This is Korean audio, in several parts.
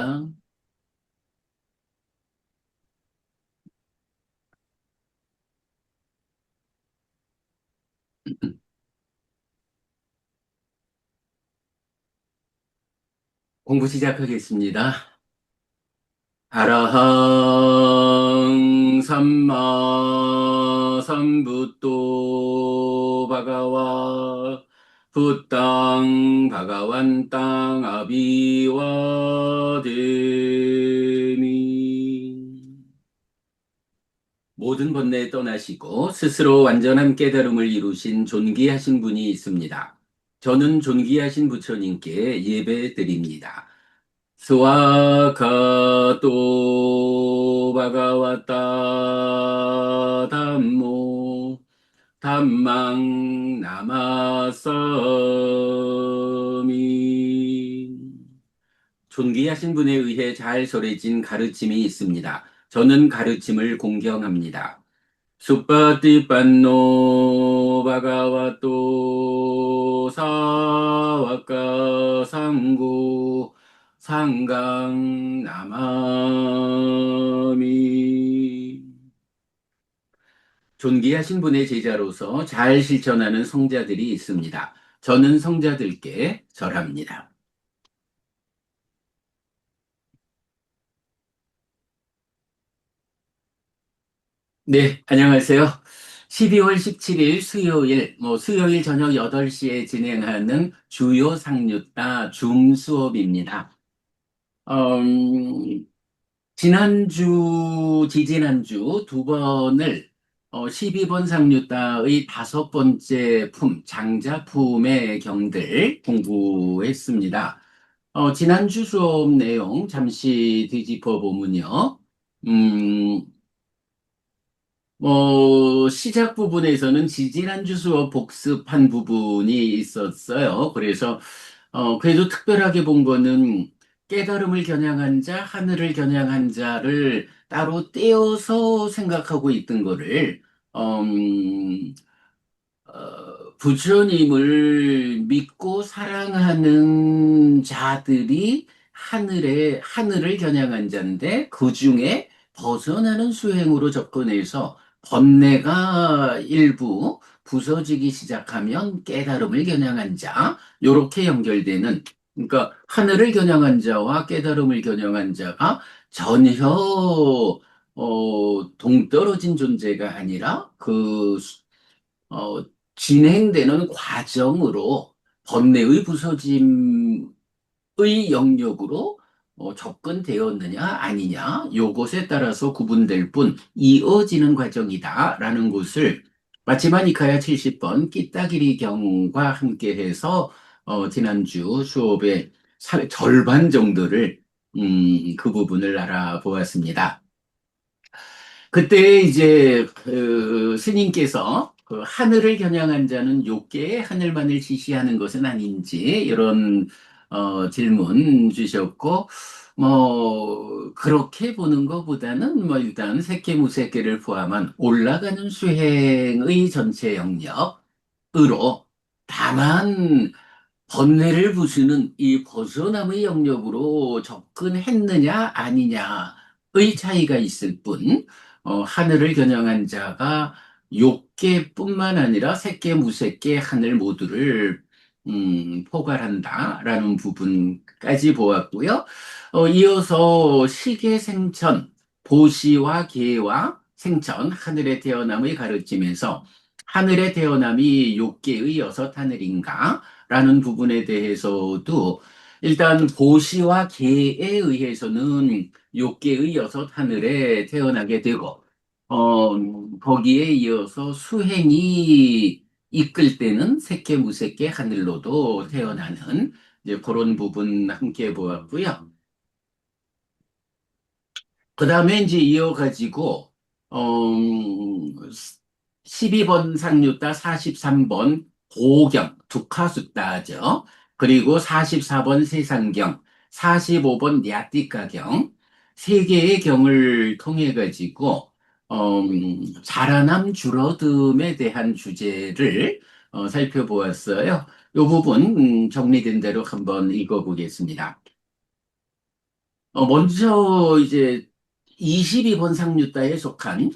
아, 공부 시작하겠습니다. 아라항 삼마 삼부토 바가와 부땅 바가완땅 아비와데미. 모든 번뇌 떠나시고 스스로 완전한 깨달음을 이루신 존귀하신 분이 있습니다. 저는 존귀하신 부처님께 예배 드립니다. 스와카토 바가와타 담모 담망 나마사미. 존귀하신 분에 의해 잘 전해진 가르침이 있습니다. 저는 가르침을 공경합니다. 수파티판노 바가와토 사와카 상고 상강 나마미. 존귀하신 분의 제자로서 잘 실천하는 성자들이 있습니다. 저는 성자들께 절합니다. 네, 안녕하세요. 12월 17일 수요일, 수요일 저녁 8시에 진행하는 주요 상류타 줌 수업입니다. 음, 지지난주 두 번을 12번 상류타의 다섯 번째 장자품의 경들 공부했습니다. 지난주 수업 내용 잠시 되짚어 보면요. 음, 시작 부분에서는 지지난주 수업 복습한 부분이 있었어요. 그래서, 그래도 특별하게 본 거는 깨달음을 겨냥한 자, 하늘을 겨냥한 자를 따로 떼어서 생각하고 있던 거를, 음, 부처님을 믿고 사랑하는 자들이 하늘을 겨냥한 자인데, 그 중에 벗어나는 수행으로 접근해서 번뇌가 일부 부서지기 시작하면 깨달음을 겨냥한 자, 요렇게 연결되는, 그러니까 하늘을 겨냥한 자와 깨달음을 겨냥한 자가 전혀 동떨어진 존재가 아니라 어, 진행되는 과정으로 번뇌의 부서짐의 영역으로 접근되었느냐 아니냐 요것에 따라서 구분될 뿐 이어지는 과정이다라는 것을 마치마니카야 70번 끼따기리 경과 함께해서 지난주 수업의 절반 정도를 그 부분을 알아보았습니다. 그때 이제 그 스님께서 그 하늘을 겨냥한 자는 욕계의 하늘만을 지시하는 것은 아닌지 이런 질문 주셨고, 그렇게 보는 것보다는 일단 세계무색계를 포함한 올라가는 수행의 전체 영역으로 다만 번뇌를 부수는 이 벗어남의 영역으로 접근했느냐 아니냐의 차이가 있을 뿐, 하늘을 겨냥한 자가 욕계뿐만 아니라 색계, 무색계, 하늘 모두를 포괄한다라는 부분까지 보았고요. 이어서 시계 생천, 보시와 계와 생천, 하늘의 태어남의 가르침에서 하늘의 태어남이 욕계의 여섯 하늘인가? 라는 부분에 대해서도 일단 보시와 계에 의해서는 욕계의 여섯 하늘에 태어나게 되고 거기에 이어서 수행이 이끌 때는 색계 무색계 하늘로도 태어나는 이제 그런 부분 함께 보았고요. 그 다음에 이제 이어가지고, 어, 12번 상류타, 43번 고경, 두카숫다죠. 그리고 44번 세상경, 45번 야띠가경, 세 개의 경을 통해 가지고, 자라남 줄어듦에 대한 주제를 살펴보았어요. 이 부분 정리된 대로 한번 읽어보겠습니다. 먼저 이제 22번 상류다에 속한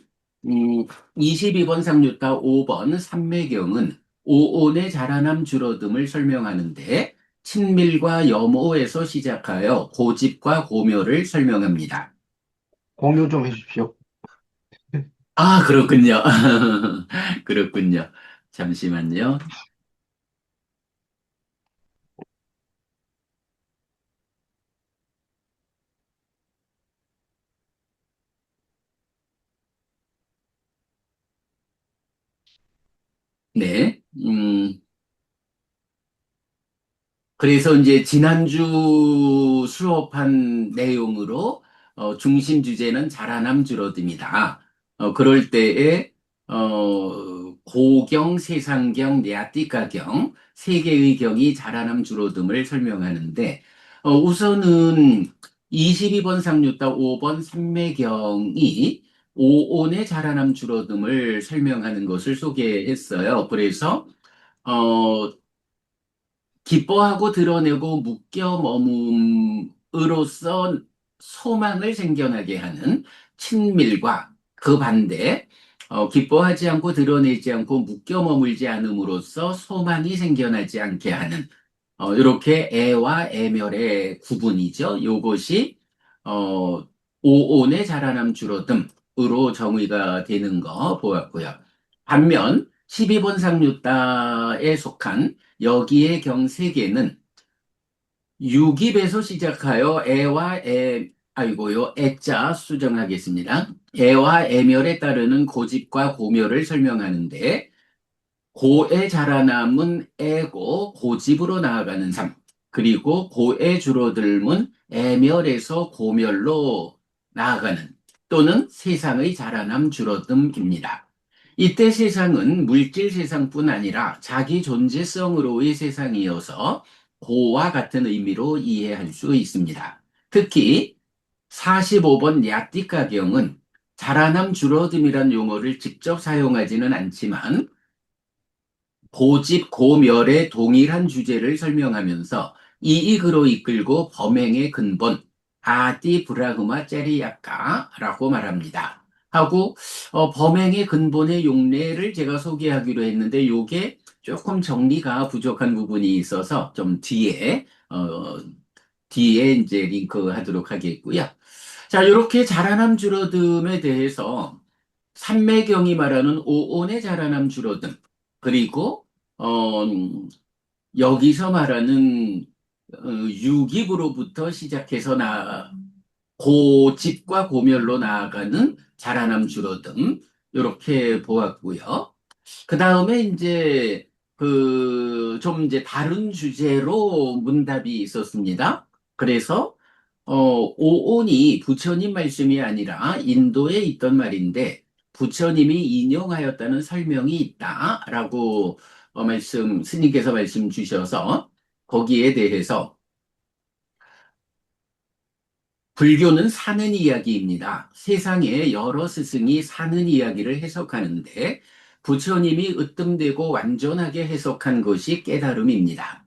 22번 상류다 5번 삼매경은 오온의 자라남 줄어듦을 설명하는데 친밀과 염오에서 시작하여 고집과 고묘를 설명합니다. 공유 좀 해주십시오. 아, 그렇군요. 그렇군요. 잠시만요. 네. 그래서 이제 지난주 수업한 내용으로 중심 주제는 자라남 줄어듭니다. 그럴 때에 고경, 세상경, 야띠가경 세 개의 경이 자라남 줄어듦을 설명하는데 우선은 22번 상류다 5번 삼매경이 오온의 자라남 줄어듦을 설명하는 것을 소개했어요. 그래서 어, 기뻐하고 드러내고 묶여 머금으로써 소망을 생겨나게 하는 친밀과 그 반대, 기뻐하지 않고 드러내지 않고 묶여 머물지 않음으로써 소망이 생겨나지 않게 하는, 이렇게 애와 애멸의 구분이죠. 요것이, 어, 오온의 자라남 줄어듦으로 정의가 되는 거 보았고요. 반면, 12번 상류다에 속한 여기에 경 세계는 유깁에서 시작하여 애와 애, 아이고요, 애자 수정하겠습니다. 애와 애멸에 따르는 고집과 고묘를 설명하는데, 고의 자라남은 애고 고집으로 나아가는 삶, 그리고 고의 줄어들면 애멸에서 고멸로 나아가는 또는 세상의 자라남 줄어듦입니다. 이때 세상은 물질 세상뿐 아니라 자기 존재성으로의 세상이어서 고와 같은 의미로 이해할 수 있습니다. 특히 45번 야띠가경은 자라남 줄어듦이란 용어를 직접 사용하지는 않지만 고집, 고멸의 동일한 주제를 설명하면서 이익으로 이끌고 범행의 근본, 아디 브라흐마 제리야카라고 말합니다. 하고 범행의 근본의 용례를 제가 소개하기로 했는데 요게 조금 정리가 부족한 부분이 있어서 좀 뒤에 이제 링크 하도록 하겠고요. 자, 이렇게 자라남 줄어듦에 대해서 삼매경이 말하는 오온의 자라남 줄어듦, 그리고 어, 여기서 말하는 유깁으로부터 시작해서 고집과 고멸로 나아가는 자라남 줄어듦 이렇게 보았고요. 그 다음에 이제 좀 이제 다른 주제로 문답이 있었습니다. 그래서 오온이 부처님 말씀이 아니라 인도에 있던 말인데 부처님이 인용하였다는 설명이 있다라고 스님께서 말씀 주셔서 거기에 대해서 불교는 사는 이야기입니다. 세상에 여러 스승이 사는 이야기를 해석하는데 부처님이 으뜸되고 완전하게 해석한 것이 깨달음입니다.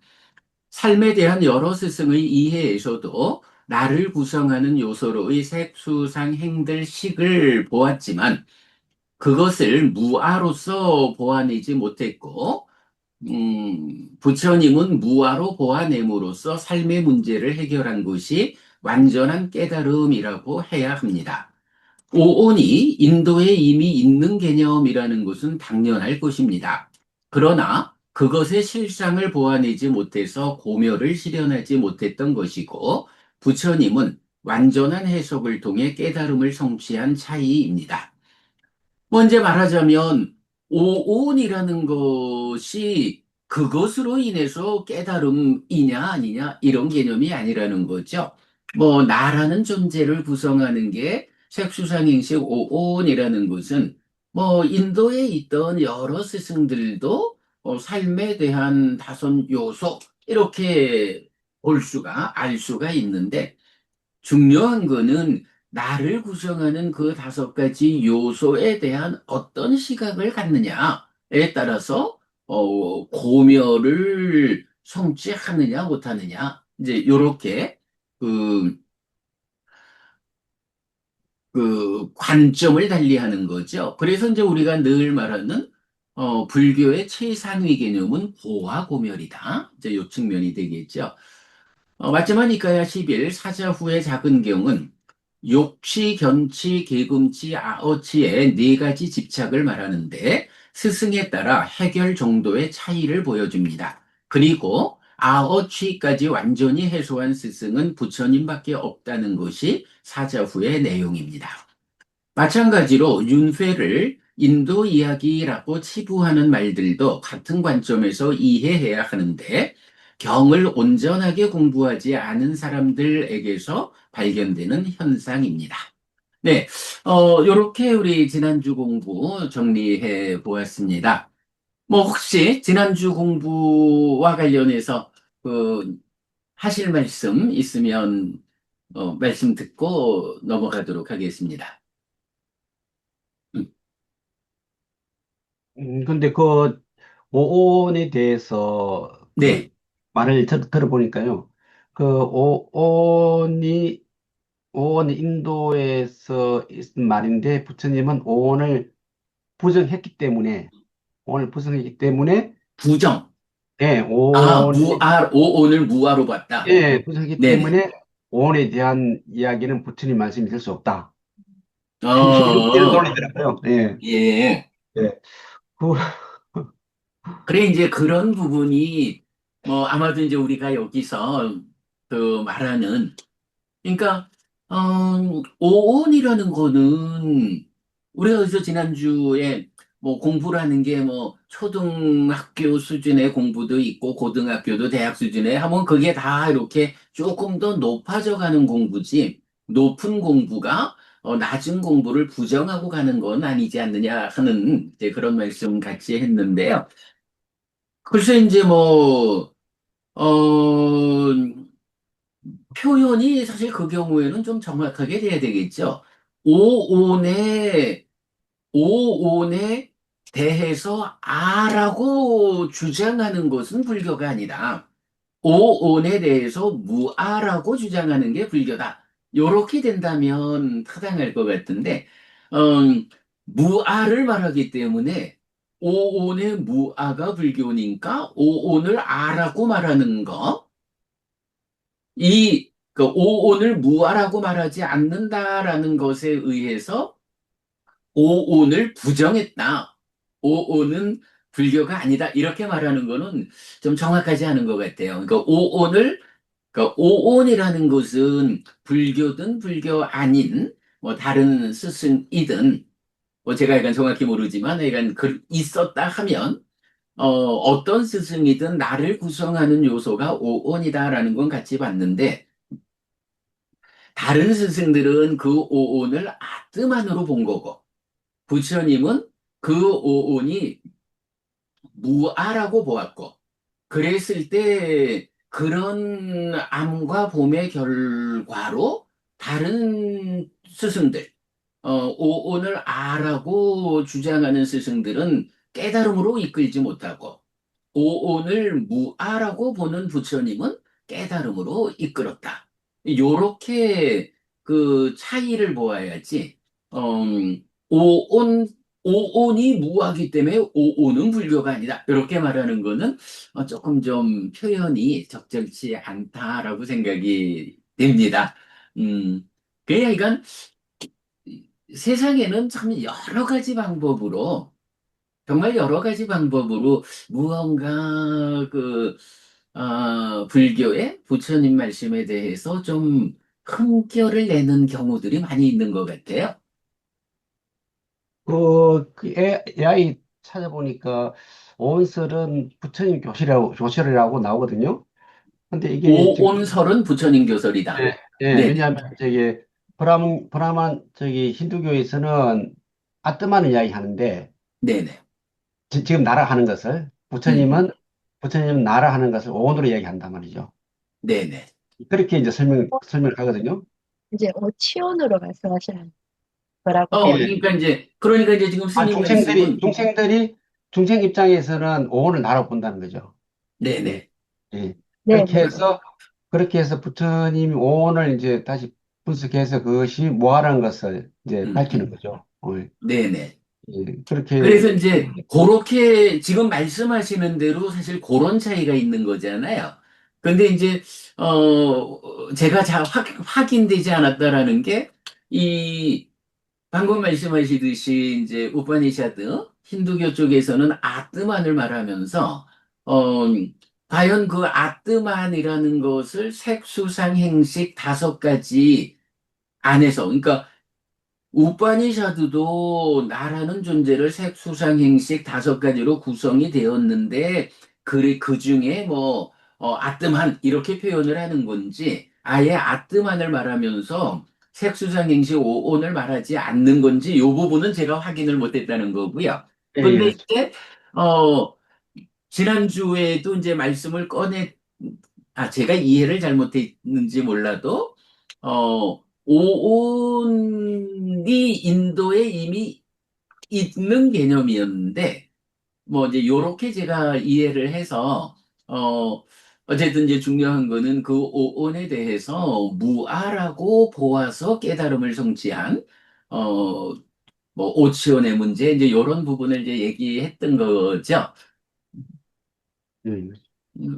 삶에 대한 여러 스승의 이해에서도 나를 구성하는 요소로의 색수상 행들 식을 보았지만 그것을 무아로서 보아내지 못했고 부처님은 무아로 보아냄으로써 삶의 문제를 해결한 것이 완전한 깨달음이라고 해야 합니다. 오온이 인도에 이미 있는 개념이라는 것은 당연할 것입니다. 그러나 그것의 실상을 보아내지 못해서 고묘를 실현하지 못했던 것이고 부처님은 완전한 해석을 통해 깨달음을 성취한 차이입니다. 먼저 말하자면 오온이라는 것이 그것으로 인해서 깨달음이냐 아니냐 이런 개념이 아니라는 거죠. 뭐 나라는 존재를 구성하는 게 색수상행식 오온이라는 것은 뭐 인도에 있던 여러 스승들도 삶에 대한 다섯 요소 이렇게 알 수가 있는데 중요한 거는 나를 구성하는 그 다섯 가지 요소에 대한 어떤 시각을 갖느냐에 따라서 고멸을 성취하느냐 못하느냐 이제 요렇게 그 그 관점을 달리하는 거죠. 그래서 이제 우리가 늘 말하는 불교의 최상위 개념은 고화고멸이다. 이제 요 측면이 되겠죠. 마지막 니까야 11 사자후의 작은 경은 욕치, 견치, 계금치, 아어치의 네 가지 집착을 말하는데 스승에 따라 해결 정도의 차이를 보여줍니다. 그리고 아어치까지 완전히 해소한 스승은 부처님밖에 없다는 것이 사자후의 내용입니다. 마찬가지로 윤회를 인도 이야기라고 치부하는 말들도 같은 관점에서 이해해야 하는데 경을 온전하게 공부하지 않은 사람들에게서 발견되는 현상입니다. 네, 요렇게 우리 지난주 공부 정리해 보았습니다. 뭐 혹시 지난주 공부와 관련해서 그 하실 말씀 있으면 말씀 듣고 넘어가도록 하겠습니다. 음, 근데 그 오온에 대해서 그 네. 말을 들어보니까요. 그 오온 인도에서 있은 말인데 부처님은 부정했기 때문에, 오온을 부정했기 때문에, 부정. 예, 오온을 무아로 봤다. 부정했기 네네. 때문에 오온에 대한 이야기는 부처님 말씀이 될 수 없다. 이런 어, 논리더라고요. 예, 예. 예. 그, 그래, 이제 그런 부분이, 뭐, 아마도 이제 우리가 여기서 그 말하는 그러니까 오온이라는 거는 우리가 그래서 지난주에 뭐 공부라는 게 뭐 초등학교 수준의 공부도 있고 고등학교도 대학 수준에 하면 그게 다 이렇게 조금 더 높아져 가는 공부지 높은 공부가 낮은 공부를 부정하고 가는 건 아니지 않느냐 하는 이제 그런 말씀 같이 했는데요. 글쎄 이제 뭐 표현이 사실 그 경우에는 좀 정확하게 돼야 되겠죠. 오온에, 오온에 대해서 아라고 주장하는 것은 불교가 아니라 오온에 대해서 무아라고 주장하는 게 불교다. 요렇게 된다면 타당할 것 같은데, 무아를 말하기 때문에 오온의 무아가 불교니까 오온을 아라고 말하는 거, 그 오온을 무아라고 말하지 않는다라는 것에 의해서 오온을 부정했다. 오온은 불교가 아니다. 이렇게 말하는 거는 좀 정확하지 않은 것 같아요. 그러니까 오온이라는 것은 불교든 불교 아닌 뭐 다른 스승이든 뭐 제가 약간 정확히 모르지만 약간 있었다 하면 어떤 스승이든 나를 구성하는 요소가 오온이다라는 건 같이 봤는데 다른 스승들은 그 오온을 아뜨만으로 본 거고, 부처님은 그 오온이 무아라고 보았고, 그랬을 때 그런 암과 봄의 결과로 다른 스승들, 오온을 아라고 주장하는 스승들은 깨달음으로 이끌지 못하고, 오온을 무아라고 보는 부처님은 깨달음으로 이끌었다. 요렇게 그 차이를 보아야지, 오온, 오온이 무아기 때문에 오온은 불교가 아니다. 이렇게 말하는 거는 조금 좀 표현이 적절치 않다라고 생각이 됩니다. 그래야 이건 세상에는 참 여러 가지 방법으로 정말 여러 가지 방법으로 무언가 불교의 부처님 말씀에 대해서 좀 흠결을 내는 경우들이 많이 있는 것 같아요. AI 찾아보니까 오온설은 부처님 교실이라고 나오거든요. 근데 이게 오온설은 부처님 교설이다. 네네, 왜냐하면 브라만 힌두교에서는 아트만을 이야기하는데, 네네, 지금 나라 하는 것을 음, 부처님은 나라 하는 것을 오온으로 이야기한단 말이죠. 네네. 그렇게 이제 설명을 하거든요. 이제 오치온으로 말씀하시는 거라고 되어 예. 그러니까 이제 지금 아, 스님 말씀은, 중생 입장에서는 오온을 나라고 본다는 거죠. 네네, 예. 네, 네. 그렇게 해서 부처님이 오온을 이제 다시 분석해서 그것이 뭐하라는 것을 이제 음, 밝히는 거죠. 네네. 그렇게, 그래서 이제 그렇게 지금 말씀하시는 대로 사실 그런 차이가 있는 거잖아요. 근데 이제 제가 확인되지 않았다라는 게 이 방금 말씀하시듯이 이제 우파니샤드 힌두교 쪽에서는 아뜨만을 말하면서 어 과연 그 아뜨만이라는 것을 색수상행식 5가지 안에서 그러니까 우파니샤드도 나라는 존재를 색수상행식 5가지로 구성이 되었는데 그 중에 뭐 아뜨만 이렇게 표현을 하는 건지 아예 아뜨만을 말하면서 색수상행식 오온을 말하지 않는 건지 이 부분은 제가 확인을 못했다는 거고요. 예, 근데 예. 이제 어 지난주에도 이제 말씀을 제가 이해를 잘못했는지 몰라도, 오온이 인도에 이미 있는 개념이었는데, 뭐 이제 요렇게 제가 이해를 해서, 어쨌든 이제 중요한 거는 그 오온에 대해서 무아라고 보아서 깨달음을 성취한, 어, 뭐 오치온의 문제, 이제 요런 부분을 이제 얘기했던 거죠. 예.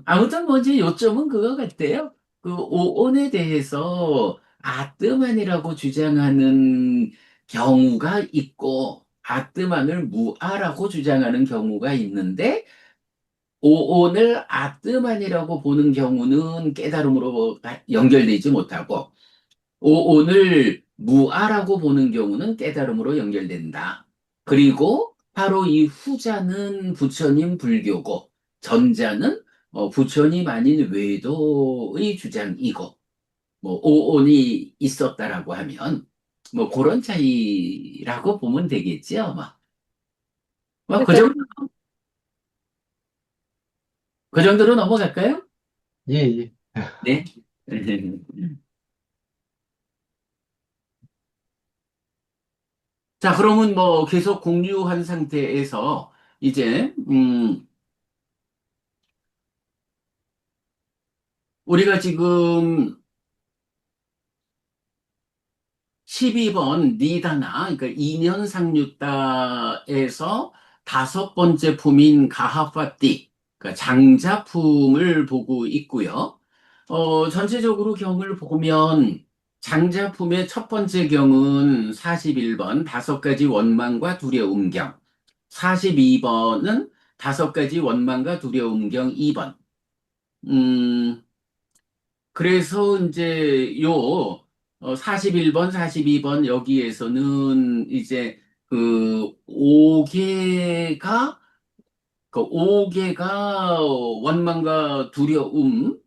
아무튼 뭐 이제 요점은 그거 같아요. 그 오온에 대해서 아뜨만이라고 주장하는 경우가 있고 아뜨만을 무아라고 주장하는 경우가 있는데 오온을 아뜨만이라고 보는 경우는 깨달음으로 연결되지 못하고 오온을 무아라고 보는 경우는 깨달음으로 연결된다. 그리고 바로 이 후자는 부처님 불교고 전자는 부처님 아닌 외도의 주장이고 뭐 오온이 있었다라고 하면 뭐 그런 차이라고 보면 되겠지요. 뭐그 그러니까 정도 그 정도로 넘어갈까요? 예, 예. 네. 자, 그러면 뭐 계속 공유한 상태에서 이제 우리가 지금 12번 니다나, 그러니까 2년 상류다에서 5번째 품인 가하파띠, 그러니까 장자품을 보고 있고요. 전체적으로 경을 보면 장자품의 첫 번째 경은 41번 5가지 원망과 두려움 경, 42번은 5가지 원망과 두려움 경 2번. 그래서 이제 41번, 42번 여기에서는 이제 그 5개가 원망과 두려움을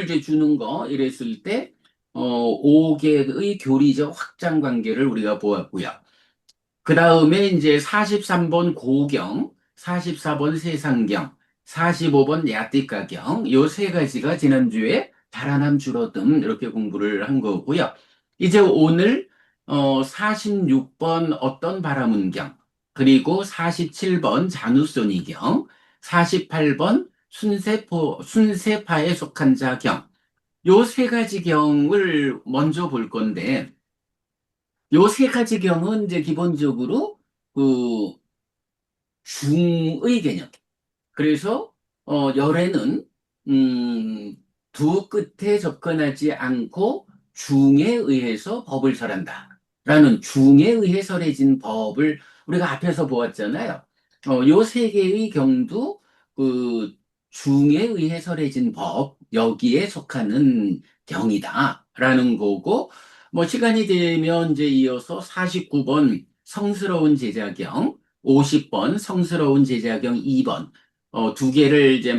이제 주는 거 이랬을 때 5개의 교리적 확장 관계를 우리가 보았고요. 그 다음에 이제 43번 고경, 44번 세상경, 45번 야띠가경, 요 3가지가 지난주에 달아남 줄어듦 이렇게 공부를 한 거고요. 이제 오늘 46번 어떤 바라문경, 그리고 47번 잔우소니경, 48번 순세파에 속한 자경, 요 3가지 경을 먼저 볼 건데 요 3가지 경은 이제 기본적으로 그 중의 개념. 그래서 열애는 음, 두 끝에 접근하지 않고 중에 의해서 법을 설한다. 라는 중에 의해 설해진 법을 우리가 앞에서 보았잖아요. 요 3개의 경도 그 중에 의해 설해진 법 여기에 속하는 경이다. 라는 거고 뭐 시간이 되면 이제 이어서 49번 성스러운 제자경 50번 성스러운 제자경 2번 2개를 이제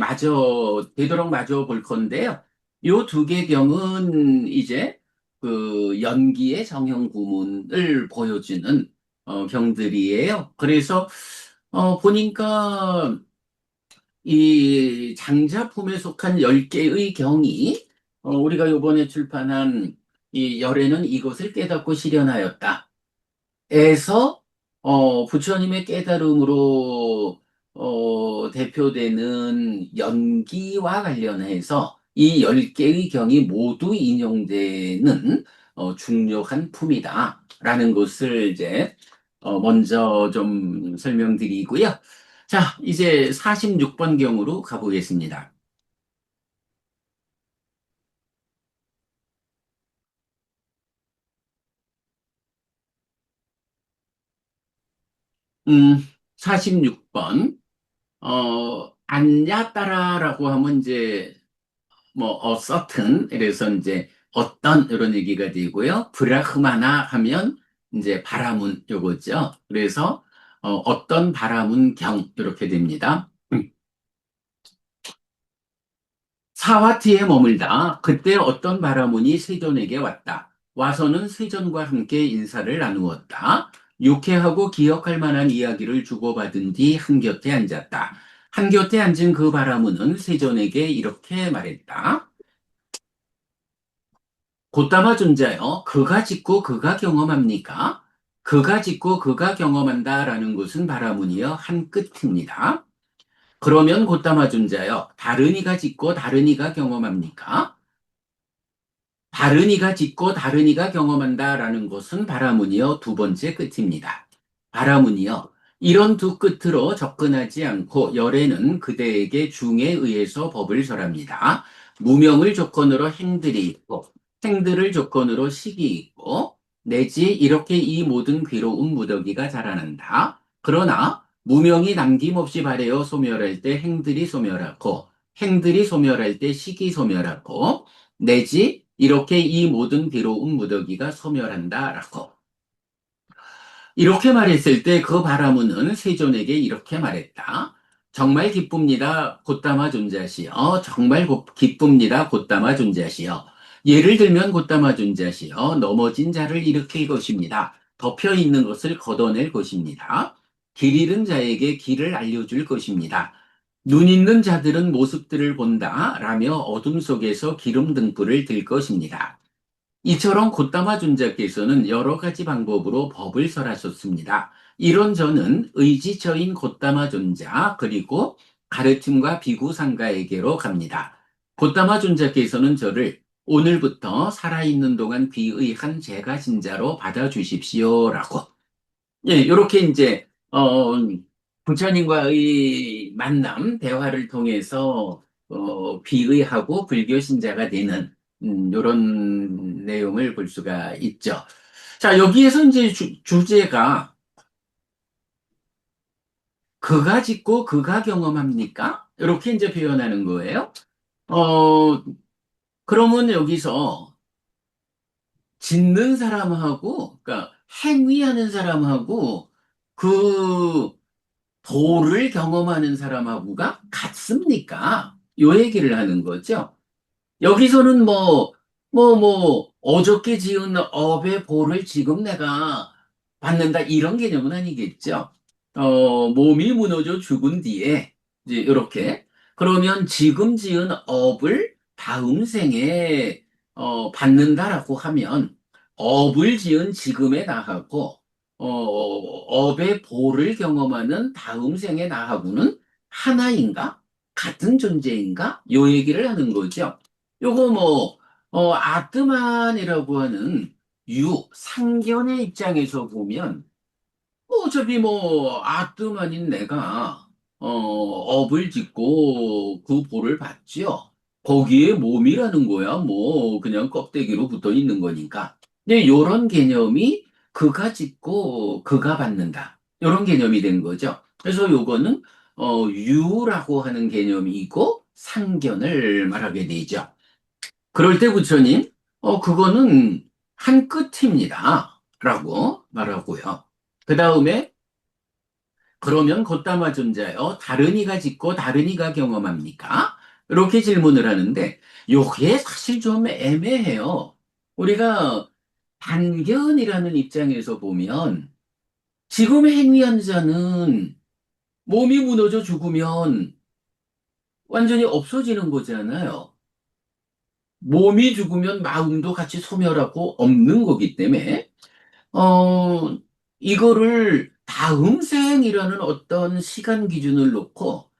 되도록 마저 볼 건데요. 요 2개 경은 이제 그 연기의 정형 구문을 보여주는 경들이에요. 그래서 보니까 이 장자품에 속한 10개의 경이 우리가 요번에 출판한 이 열애는 이것을 깨닫고 실현하였다. 에서 부처님의 깨달음으로 대표되는 연기와 관련해서 이 10개의 경이 모두 인용되는 중요한 품이다라는 것을 이제 먼저 좀 설명드리고요. 자, 이제 46번 경으로 가보겠습니다. 음, 46번. 안냐 따라라고 하면 이제 뭐 certain 이래서 이제 어떤 이런 얘기가 되고요. 브라흐마나 하면 이제 바라문 요거죠. 그래서 어떤 바라문 경 이렇게 됩니다. 사와티에 머물다. 그때 어떤 바라문이 세존에게 왔다. 와서는 세존과 함께 인사를 나누었다. 유쾌하고 기억할 만한 이야기를 주고받은 뒤 한곁에 앉았다. 한곁에 앉은 그 바라문은 세존에게 이렇게 말했다. 곧담아 존자여, 그가 짓고 그가 경험합니까? 그가 짓고 그가 경험한다라는 것은 바라문이여 한 끝입니다. 그러면 곧담아 존자여, 다른 이가 짓고 다른 이가 경험합니까? 다른 이가 짓고 다른 이가 경험한다라는 것은 바라문이여 두 번째 끝입니다. 바라문이여, 이런 두 끝으로 접근하지 않고 열애는 그대에게 중에 의해서 법을 설합니다. 무명을 조건으로 행들이 있고 행들을 조건으로 식이 있고 내지 이렇게 이 모든 괴로운 무더기가 자라난다. 그러나 무명이 남김없이 발해어 소멸할 때 행들이 소멸하고 행들이 소멸할 때 식이 소멸하고 내지 이렇게 이 모든 괴로운 무더기가 소멸한다라고. 이렇게 말했을 때 그 바라문은 세존에게 이렇게 말했다. 정말 기쁩니다. 곧담아 존자시여. 정말 기쁩니다. 곧담아 존자시여. 예를 들면 곧담아 존자시여. 넘어진 자를 일으킬 것입니다. 덮여 있는 것을 걷어낼 것입니다. 길 잃은 자에게 길을 알려줄 것입니다. 눈 있는 자들은 모습들을 본다. 라며 어둠 속에서 기름 등불을 들 것입니다. 이처럼 곧담아 존자께서는 여러 가지 방법으로 법을 설하셨습니다. 이런 저는 의지처인 곧담아 존자 그리고 가르침과 비구상가에게로 갑니다. 곧담아 존자께서는 저를 오늘부터 살아있는 동안 귀의한 제가 진자로 받아주십시오라고. 예, 이렇게 이제 부처님과의 만남, 대화를 통해서 비의하고 불교 신자가 되는 이런 내용을 볼 수가 있죠. 자, 여기에서 이제 주제가 그가 짓고 그가 경험합니까? 이렇게 이제 표현하는 거예요. 어, 그러면 여기서 짓는 사람하고, 그러니까 행위하는 사람하고 그 도를 경험하는 사람하고가 같습니까? 요 얘기를 하는 거죠. 여기서는 어저께 지은 업의 보를 지금 내가 받는다, 이런 개념은 아니겠죠. 몸이 무너져 죽은 뒤에, 이제 이렇게. 그러면 지금 지은 업을 다음 생에, 받는다라고 하면, 업을 지은 지금의 나하고, 업의 보를 경험하는 다음 생의 나하고는 하나인가? 같은 존재인가? 요 얘기를 하는 거죠. 요거 아트만이라고 하는 상견의 입장에서 보면, 어차피 아트만인 내가, 업을 짓고 그 보를 받죠. 거기에 몸이라는 거야. 그냥 껍데기로 붙어 있는 거니까. 근데 요런 개념이 그가 짓고 그가 받는다. 요런 개념이 된 거죠. 그래서 요거는, 유라고 하는 개념이고 상견을 말하게 되죠. 그럴 때 부처님, 그거는 한 끝입니다. 라고 말하고요. 그 다음에, 그러면 곧담아 존자요, 다른 이가 짓고 다른 이가 경험합니까? 이렇게 질문을 하는데, 요게 사실 좀 애매해요. 우리가 단견이라는 입장에서 보면, 지금 행위한 자는 몸이 무너져 죽으면 완전히 없어지는 거잖아요. 몸이 죽으면 마음도 같이 소멸하고 없는 거기 때문에, 어, 이거를 다음 생이라는 어떤 시간 기준을 놓고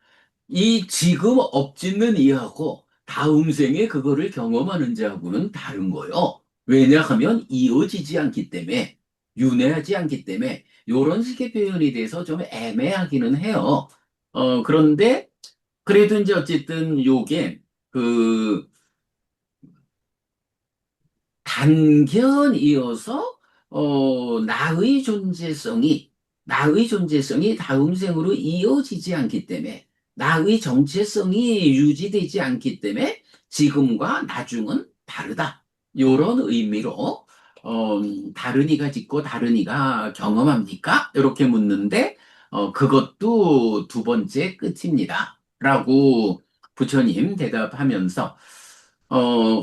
이 지금 엎짓는 이하고 다음 생에 그거를 경험하는 자하고는 다른 거요. 왜냐하면 이어지지 않기 때문에, 윤회하지 않기 때문에, 요런 식의 표현이 돼서 좀 애매하기는 해요. 그런데, 그래도 이제 어쨌든 요게, 그, 단견이어서 나의 존재성이 다음 생으로 이어지지 않기 때문에 나의 정체성이 유지되지 않기 때문에 지금과 나중은 다르다. 이런 의미로 다른 이가 짓고 다른 이가 경험합니까? 이렇게 묻는데 그것도 두 번째 끝입니다. 라고 부처님 대답하면서 어,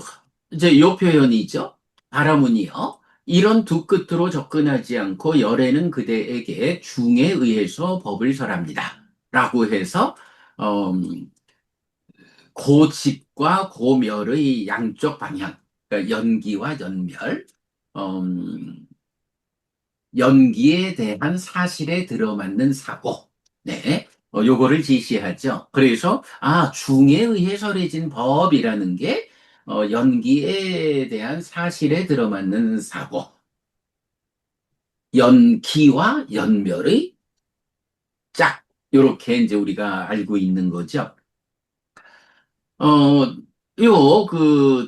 이제 요 표현이죠. 바라문이여. 이런 두 끝으로 접근하지 않고 열애는 그대에게 중에 의해서 법을 설합니다. 라고 해서, 고집과 고멸의 양쪽 방향, 그러니까 연기와 연멸, 음, 연기에 대한 사실에 들어맞는 사고, 네, 요거를 제시하죠. 그래서, 중에 의해 설해진 법이라는 게, 연기에 대한 사실에 들어맞는 사고, 연기와 연멸의 짝, 요렇게 이제 우리가 알고 있는 거죠. 어,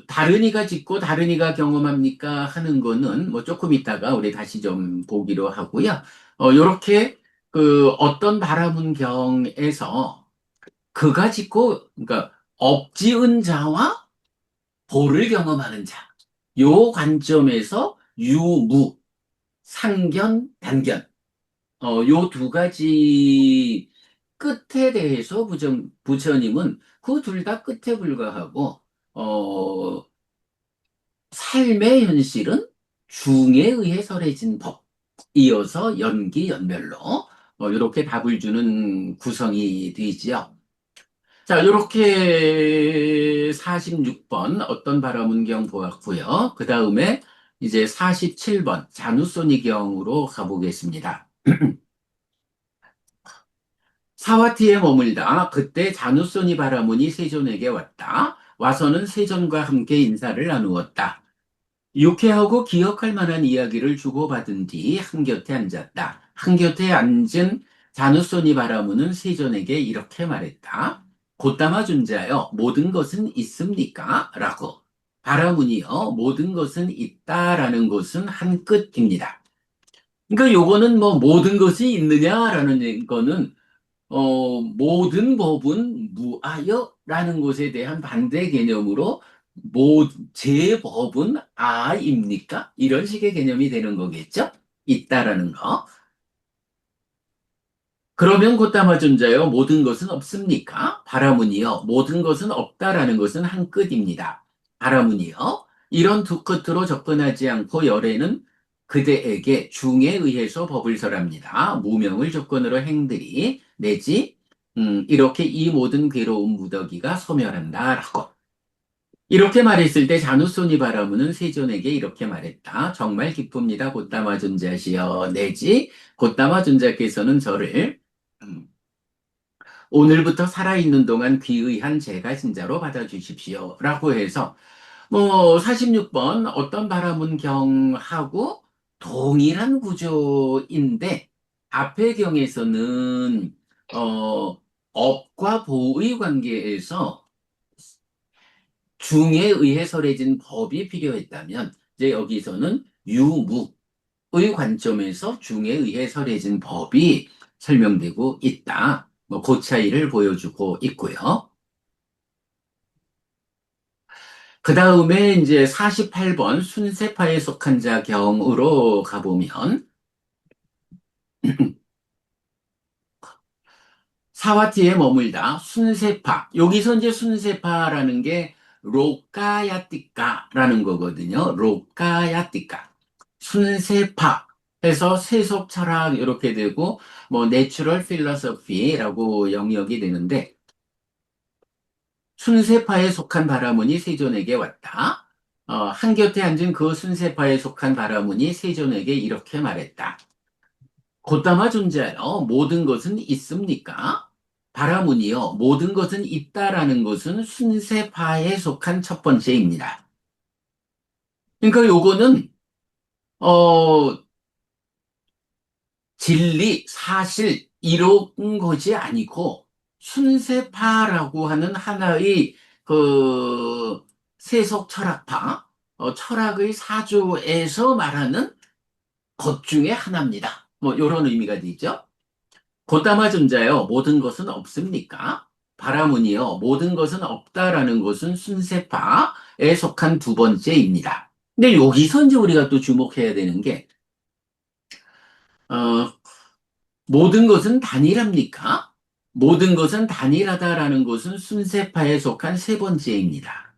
다른 이가 짓고 다른 이가 경험합니까? 하는 거는 뭐 조금 있다가 우리 다시 좀 보기로 하고요. 요렇게 어떤 바라문경에서 그가 짓고, 그러니까 업지은 자와 보를 경험하는 자. 요 관점에서 유무, 상견, 단견. 요 두 가지 끝에 대해서 부처님은 그 둘 다 끝에 불과하고, 어, 삶의 현실은 중에 의해 설해진 법. 이어서 연기, 연멸로, 이렇게 답을 주는 구성이 되지요. 자, 이렇게 46번 어떤 바라문경 보았고요. 그 다음에 이제 47번 자누소니경으로 가보겠습니다. 사와티에 머물다 그때 자누소니 바라문이 세존에게 왔다. 와서는 세존과 함께 인사를 나누었다. 유쾌하고 기억할 만한 이야기를 주고받은 뒤 한곁에 앉았다. 한곁에 앉은 자누소니 바라문은 세존에게 이렇게 말했다. 곧다마 존자여, 모든 것은 있습니까? 라고. 바라문이여, 모든 것은 있다라는 것은 한 끝입니다. 그러니까 요거는 뭐 모든 것이 있느냐라는 거는 모든 법은 무아여라는 것에 대한 반대 개념으로 제 법은 아입니까? 이런 식의 개념이 되는 거겠죠? 있다라는 거. 그러면 곧다마 존자여 모든 것은 없습니까? 바라문이여 모든 것은 없다라는 것은 한 끝입니다. 바라문이여 이런 두 끝으로 접근하지 않고 열애는 그대에게 중에 의해서 법을 설합니다. 무명을 조건으로 행들이 내지 이렇게 이 모든 괴로운 무더기가 소멸한다라고. 이렇게 말했을 때 자누소니 바라문은 세존에게 이렇게 말했다. 정말 기쁩니다. 곧다마 존자시여 내지 곧다마 존자께서는 저를 음, 오늘부터 살아있는 동안 귀의한 제가 진짜로 받아주십시오. 라고 해서, 46번 어떤 바라문 경하고 동일한 구조인데, 앞의 경에서는, 업과 보의 관계에서 중에 의해 설해진 법이 필요했다면, 이제 여기서는 유무, 의 관점에서 중에 의해 설해진 법이 설명되고 있다. 그 차이를 보여주고 있고요. 그 다음에 이제 48번 순세파에 속한 자 경으로 가보면 사와티에 머물다 순세파. 여기서 이제 순세파라는 게 로까야띠까라는 거거든요. 로까야띠까. 순세파 해서 세속 철학 이렇게 되고 뭐 내추럴 필러소피라고 영역이 되는데 순세파에 속한 바라문이 세존에게 왔다. 한곁에 앉은 그 순세파에 속한 바라문이 세존에게 이렇게 말했다. 곧다마 존재하여 모든 것은 있습니까? 바라문이요. 모든 것은 있다라는 것은 순세파에 속한 첫 번째입니다. 그러니까 요거는, 어, 진리, 사실, 이런 것이 아니고, 순세파라고 하는 하나의 그 세속 철학파, 철학의 사조에서 말하는 것 중에 하나입니다. 뭐, 요런 의미가 되죠. 곧담아 전자요, 모든 것은 없습니까? 바라문이요, 모든 것은 없다라는 것은 순세파에 속한 두 번째입니다. 근데 여기서 이제 우리가 또 주목해야 되는 게, 어, 모든 것은 단일합니까? 모든 것은 단일하다라는 것은 순세파에 속한 세 번째입니다.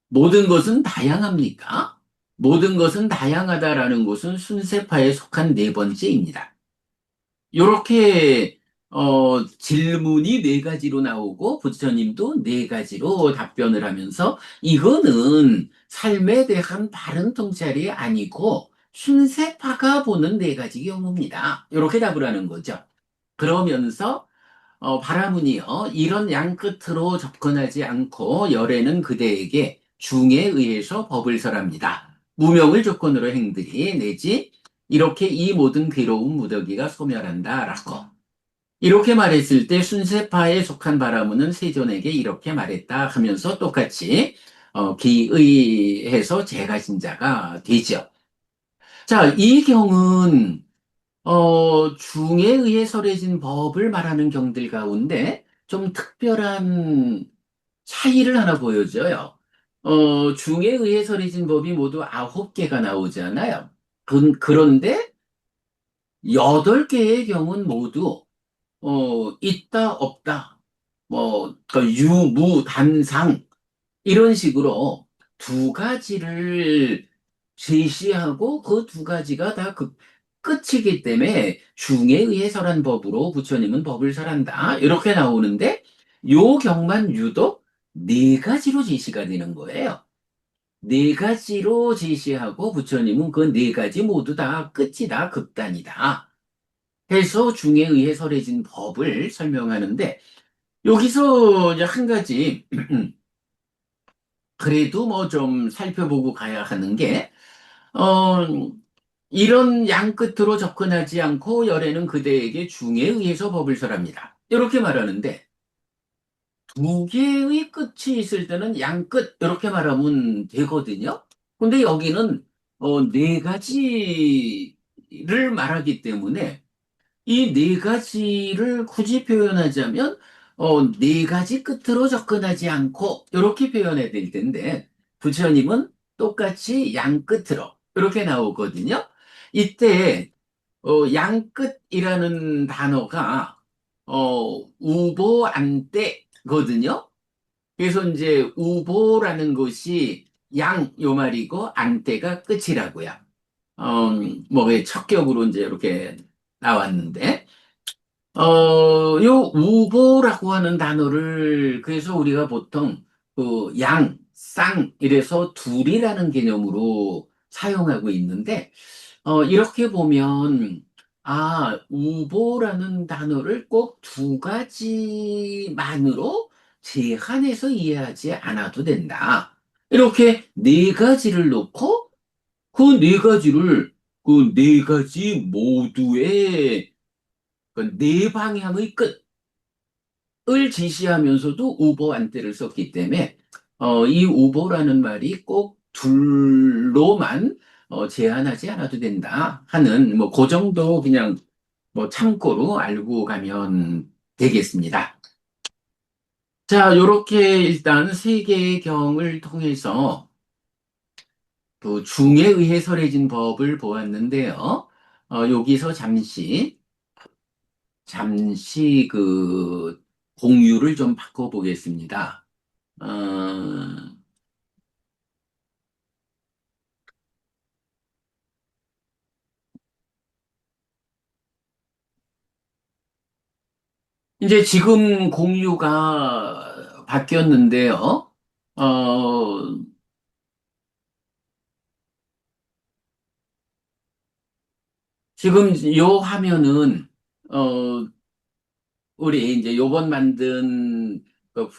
모든 것은 다양합니까? 모든 것은 다양하다라는 것은 순세파에 속한 네 번째입니다. 요렇게 질문이 네 가지로 나오고 부처님도 네 가지로 답변을 하면서 이거는 삶에 대한 바른 통찰이 아니고 순세파가 보는 네 가지 경우입니다. 이렇게 답을 하는 거죠. 그러면서 바라문이여 이런 양 끝으로 접근하지 않고 열애는 그대에게 중에 의해서 법을 설합니다. 무명을 조건으로 행들이 내지 이렇게 이 모든 괴로운 무더기가 소멸한다라고 이렇게 말했을 때 순세파에 속한 바라문은 세존에게 이렇게 말했다 하면서 똑같이 기의해서 제가신자가 되죠. 자, 이 경은 중에 의해 설해진 법을 말하는 경들 가운데 좀 특별한 차이를 하나 보여줘요. 중에 의해 설해진 법이 모두 9개가 나오잖아요. 그런데 8개의 경우는 모두, 있다, 없다, 그 유무, 단상, 이런 식으로 두 가지를 제시하고 그 두 가지가 다 그 끝이기 때문에 중에 의해 설한 법으로 부처님은 법을 설한다. 이렇게 나오는데 요 경만 유독 네 가지로 제시가 되는 거예요. 네 가지로 제시하고 부처님은 그 네 가지 모두 다 끝이다, 극단이다. 해서 중에 의해 설해진 법을 설명하는데 여기서 이제 한 가지 그래도 뭐 좀 살펴보고 가야 하는 게, 어, 이런 양 끝으로 접근하지 않고 열애는 그대에게 중에 의해서 법을 설합니다. 이렇게 말하는데, 두 개의 끝이 있을 때는 양 끝, 이렇게 말하면 되거든요. 근데 여기는, 네 가지를 말하기 때문에, 이 네 가지를 굳이 표현하자면, 네 가지 끝으로 접근하지 않고, 이렇게 표현해야 될 텐데, 부처님은 똑같이 양 끝으로, 이렇게 나오거든요. 이때, 양 끝이라는 단어가, 우보안때거든요. 그래서 이제 우보라는 것이 양, 요 말이고, 안때가 끝이라고요. 왜 척격으로 이제 이렇게 나왔는데, 요 우보라고 하는 단어를 그래서 우리가 보통 그 양, 쌍 이래서 둘이라는 개념으로 사용하고 있는데 이렇게 보면 우보라는 단어를 꼭 두 가지만으로 제한해서 이해하지 않아도 된다. 이렇게 네 가지를 놓고 그 네 가지를 그 네 가지 모두의 그 네 방향의 끝을 지시하면서도 우보 안대를 썼기 때문에 이 우보라는 말이 꼭 둘로만 제한하지 않아도 된다 하는 뭐 그 정도 그냥 뭐 참고로 알고 가면 되겠습니다. 자, 요렇게 일단 세 개의 경을 통해서 그 중에 의해 설해진 법을 보았는데요. 여기서 잠시 그 공유를 좀 바꿔보겠습니다. 어, 이제 지금 공유가 바뀌었는데요. 어, 지금 요 화면은, 어, 우리 이제 요번 만든 그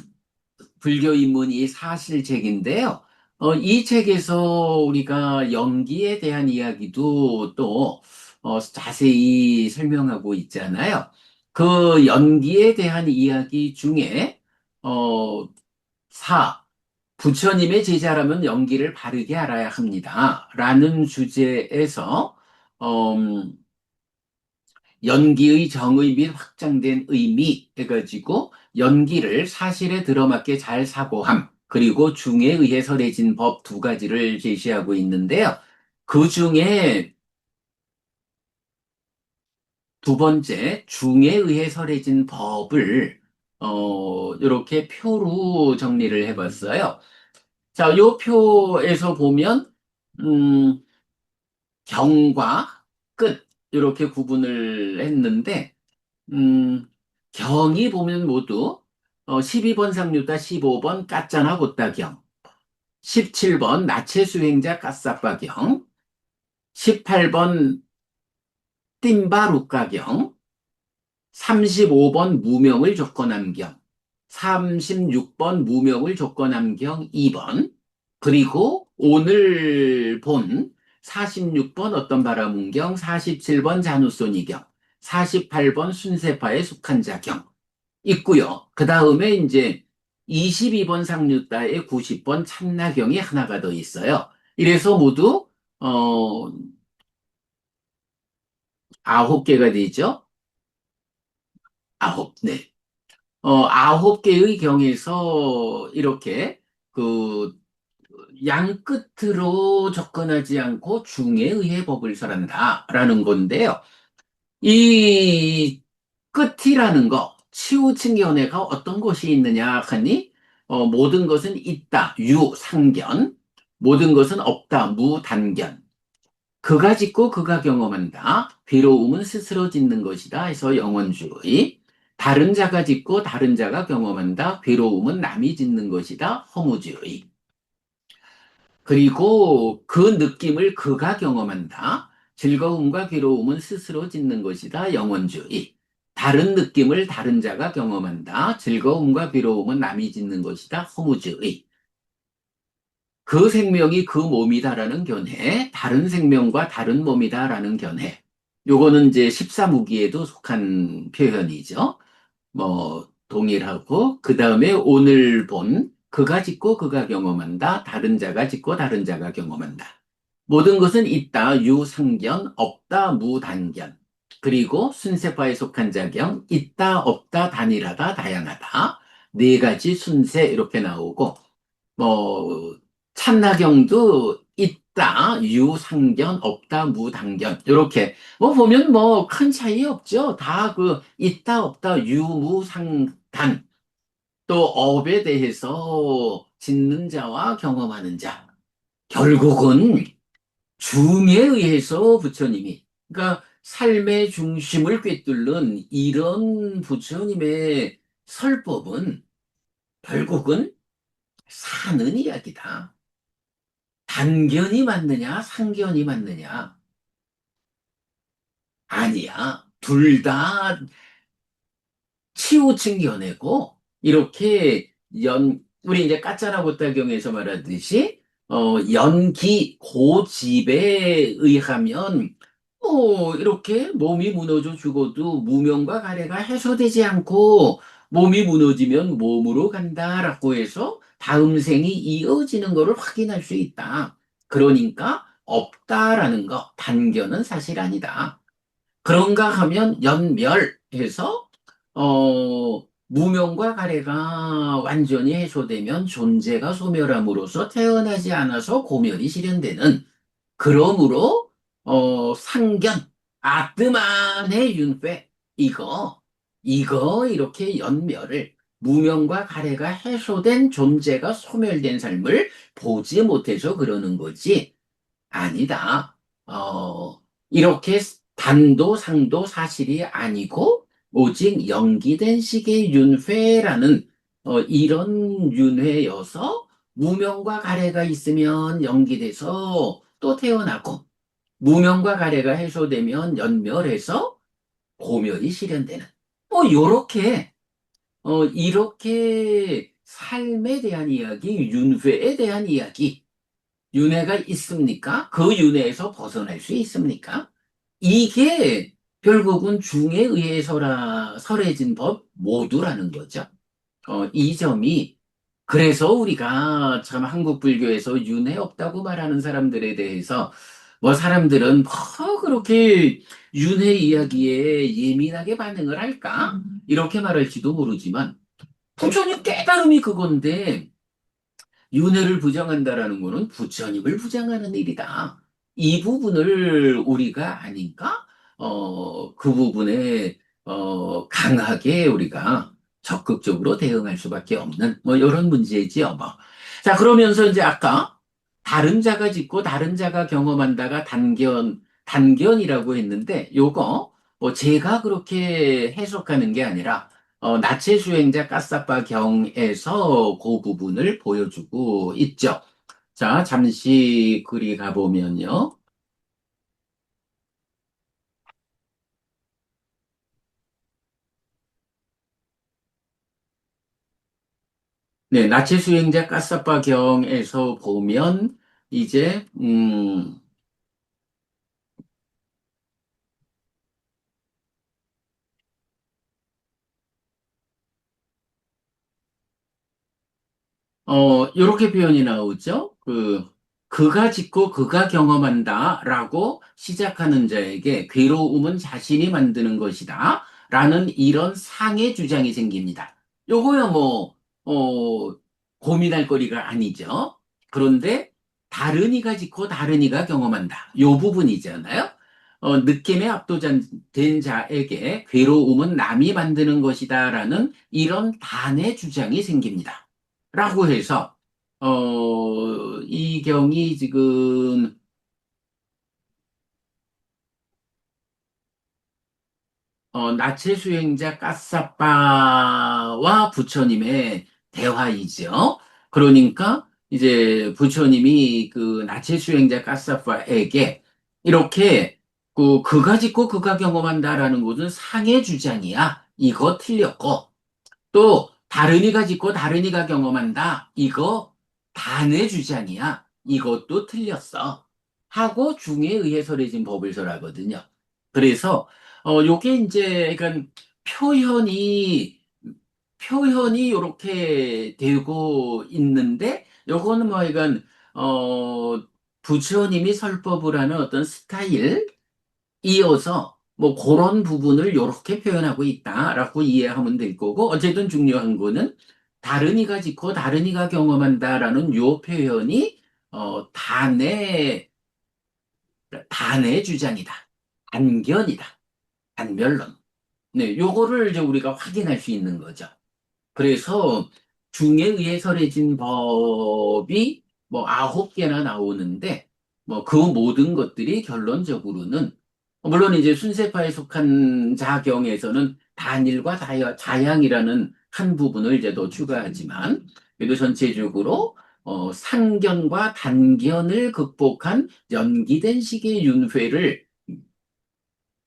불교 인문이 사실책인데요. 이 책에서 우리가 연기에 대한 이야기도 또 자세히 설명하고 있잖아요. 그 연기에 대한 이야기 중에 어, 4. 부처님의 제자라면 연기를 바르게 알아야 합니다. 라는 주제에서 음, 연기의 정의 및 확장된 의미 해가지고 연기를 사실에 들어맞게 잘 사고함, 그리고 중에 의해서 내진 법 두 가지를 제시하고 있는데요. 그 중에 두 번째, 중에 의해서 내진 법을 이렇게 표로 정리를 해봤어요. 자, 요 표에서 보면 음, 경과 끝 이렇게 구분을 했는데 음, 경이 보면 모두 12번 상류다 15번 까짜나 보따경 17번 나체 수행자 까싸빠경 18번 띵바루까경 35번 무명을 조건한 경 36번 무명을 조건한 경 2번 그리고 오늘 본 46번 어떤 바라문경 47번 자누소니경 48번 순세파에 속한 자경 있고요. 그 다음에 이제 22번 상류다에 90번 참나경이 하나가 더 있어요. 이래서 모두 어 9개가 되죠. 아홉, 네. 9개의 경에서 이렇게 그 양 끝으로 접근하지 않고 중에 의해 법을 설한다라는 건데요. 이 끝이라는 거, 치우친 견해가 어떤 것이 있느냐 하니, 모든 것은 있다, 유, 상견, 모든 것은 없다, 무, 단견. 그가 짓고 그가 경험한다, 괴로움은 스스로 짓는 것이다 해서 영원주의. 다른 자가 짓고 다른 자가 경험한다, 괴로움은 남이 짓는 것이다, 허무주의. 그리고 그 느낌을 그가 경험한다. 즐거움과 괴로움은 스스로 짓는 것이다. 영원주의. 다른 느낌을 다른 자가 경험한다. 즐거움과 괴로움은 남이 짓는 것이다. 허무주의. 그 생명이 그 몸이다라는 견해, 다른 생명과 다른 몸이다라는 견해. 요거는 이제 십사무기에도 속한 표현이죠. 동일하고, 그 다음에 오늘 본, 그가 짓고 그가 경험한다. 다른 자가 짓고 다른 자가 경험한다. 모든 것은 있다, 유상견, 없다, 무단견. 그리고 순세파에 속한 자경, 있다, 없다, 단일하다, 다양하다. 네 가지 순세 이렇게 나오고, 뭐, 찬나경도 있다, 유상견, 없다, 무단견. 이렇게. 보면 큰 차이 없죠. 다 있다, 없다, 유무상단. 또 업에 대해서 짓는 자와 경험하는 자. 결국은 중에 의해서 부처님이, 그러니까 삶의 중심을 꿰뚫는 이런 부처님의 설법은 결국은 사는 이야기다. 단견이 맞느냐, 상견이 맞느냐? 아니야. 둘 다 치우친 견해고, 이렇게 우리 이제 까짜나 보따경에서 말하듯이, 연기, 고집에 의하면, 이렇게 몸이 무너져 죽어도 무명과 가래가 해소되지 않고, 몸이 무너지면 몸으로 간다라고 해서 다음 생이 이어지는 것을 확인할 수 있다. 그러니까 없다라는 거, 단견은 사실 아니다. 그런가 하면 연멸해서 무명과 가래가 완전히 해소되면 존재가 소멸함으로써 태어나지 않아서 고멸이 실현되는 그러므로 상견 아뜨만의 윤회 이거 이렇게 연멸을 무명과 가래가 해소된 존재가 소멸된 삶을 보지 못해서 그러는 거지 아니다. 이렇게 단도 상도 사실이 아니고 오직 연기된 식의 윤회라는 이런 윤회여서 무명과 가래가 있으면 연기돼서 또 태어나고 무명과 가래가 해소되면 연멸해서 고멸이 실현되는 요렇게 이렇게 삶에 대한 이야기, 윤회에 대한 이야기 윤회가 있습니까? 그 윤회에서 벗어날 수 있습니까? 이게 결국은 중에 의해서라 설해진 법 모두라는 거죠. 이 점이 그래서 우리가 참 한국 불교에서 윤회 없다고 말하는 사람들에 대해서 뭐 사람들은 뭐 그렇게 윤회 이야기에 예민하게 반응을 할까? 이렇게 말할지도 모르지만 부처님 깨달음이 그건데 윤회를 부정한다라는 거는 부처님을 부정하는 일이다. 이 부분을 우리가 아닌가? 그 부분에 강하게 우리가 적극적으로 대응할 수밖에 없는 뭐 이런 문제지요, 뭐. 자, 그러면서 이제 아까 다른 자가 짓고 다른 자가 경험한다가 단견이라고 했는데 요거 뭐 제가 그렇게 해석하는 게 아니라 나체 수행자 까사빠 경에서 그 부분을 보여주고 있죠. 자, 잠시 글이 가보면요. 네, 나체 수행자 까사빠 경에서 보면 이제 요렇게 표현이 나오죠. 그가 짓고 그가 경험한다 라고 시작하는 자에게 괴로움은 자신이 만드는 것이다 라는 이런 상의 주장이 생깁니다. 요거야 뭐, 고민할 거리가 아니죠. 그런데 다른 이가 짓고 다른 이가 경험한다. 요 부분이잖아요. 느낌에 압도된 자에게 괴로움은 남이 만드는 것이다 라는 이런 단의 주장이 생깁니다. 라고 해서, 이 경이 지금, 나체 수행자 까사빠와 부처님의 대화이죠. 그러니까, 이제 부처님이 그 나체 수행자 까사빠에게 이렇게 그가 짓고 그가 경험한다라는 것은 상의 주장이야. 이거 틀렸고, 또 다른 이가 짓고 다른 이가 경험한다. 이거 단의 주장이야. 이것도 틀렸어. 하고 중에 의해 설해진 법을 설하거든요. 그래서 요게 이제 그러니까 표현이 표현이 요렇게 되고 있는데 요거는 뭐 이건 부처님이 설법을 하는 어떤 스타일 이어서 뭐 그런 부분을 이렇게 표현하고 있다라고 이해하면 될 거고 어쨌든 중요한 거는 다른 이가 짓고 다른 이가 경험한다라는 요 표현이 단의 주장이다. 단견이다. 단변론. 네, 요거를 이제 우리가 확인할 수 있는 거죠. 그래서 중에 의해 설해진 법이 뭐 9개나 나오는데 뭐 그 모든 것들이 결론적으로는 물론 이제 순세파에 속한 자경에서는 단일과 자양이라는 한 부분을 이제 더 추가하지만 그래도 전체적으로 상견과 단견을 극복한 연기된 식의 윤회를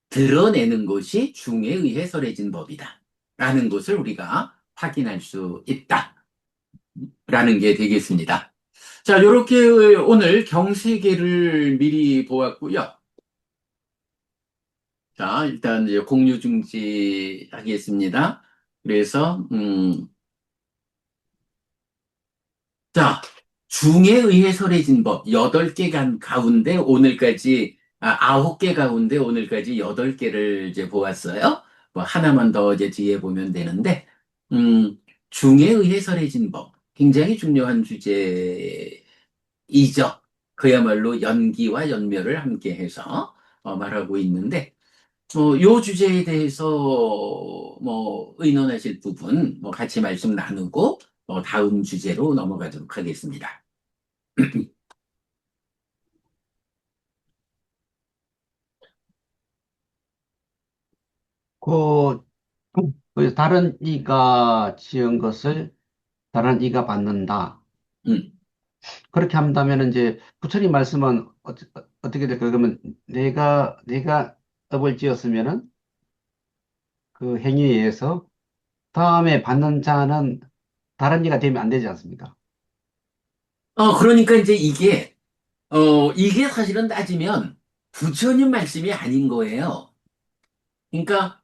드러내는 것이 중에 의해 설해진 법이다. 라는 것을 우리가 확인할 수 있다. 라는 게 되겠습니다. 자, 요렇게 오늘 경세계를 미리 보았고요. 자, 일단 이제 공유 중지 하겠습니다. 그래서, 자, 중에 의해 설해진 법 8개 가운데 오늘까지 9개 가운데 오늘까지 8개를 이제 보았어요. 뭐 하나만 더 이제 뒤에 보면 되는데 음, 중에 의해 설해진 법 굉장히 중요한 주제이죠. 그야말로 연기와 연멸을 함께 해서 말하고 있는데 요 주제에 대해서 뭐 의논하실 부분 뭐 같이 말씀 나누고 다음 주제로 넘어가도록 하겠습니다. 그, 다른 이가 지은 것을 다른 이가 받는다. 음. 그렇게 한다면 이제 부처님 말씀은 어떻게 될까? 그러면 내가 업을 지었으면은 그 행위에 의해서 다음에 받는 자는 다른 이가 되면 안 되지 않습니까? 그러니까 이제 이게 이게 사실은 따지면 부처님 말씀이 아닌 거예요. 그러니까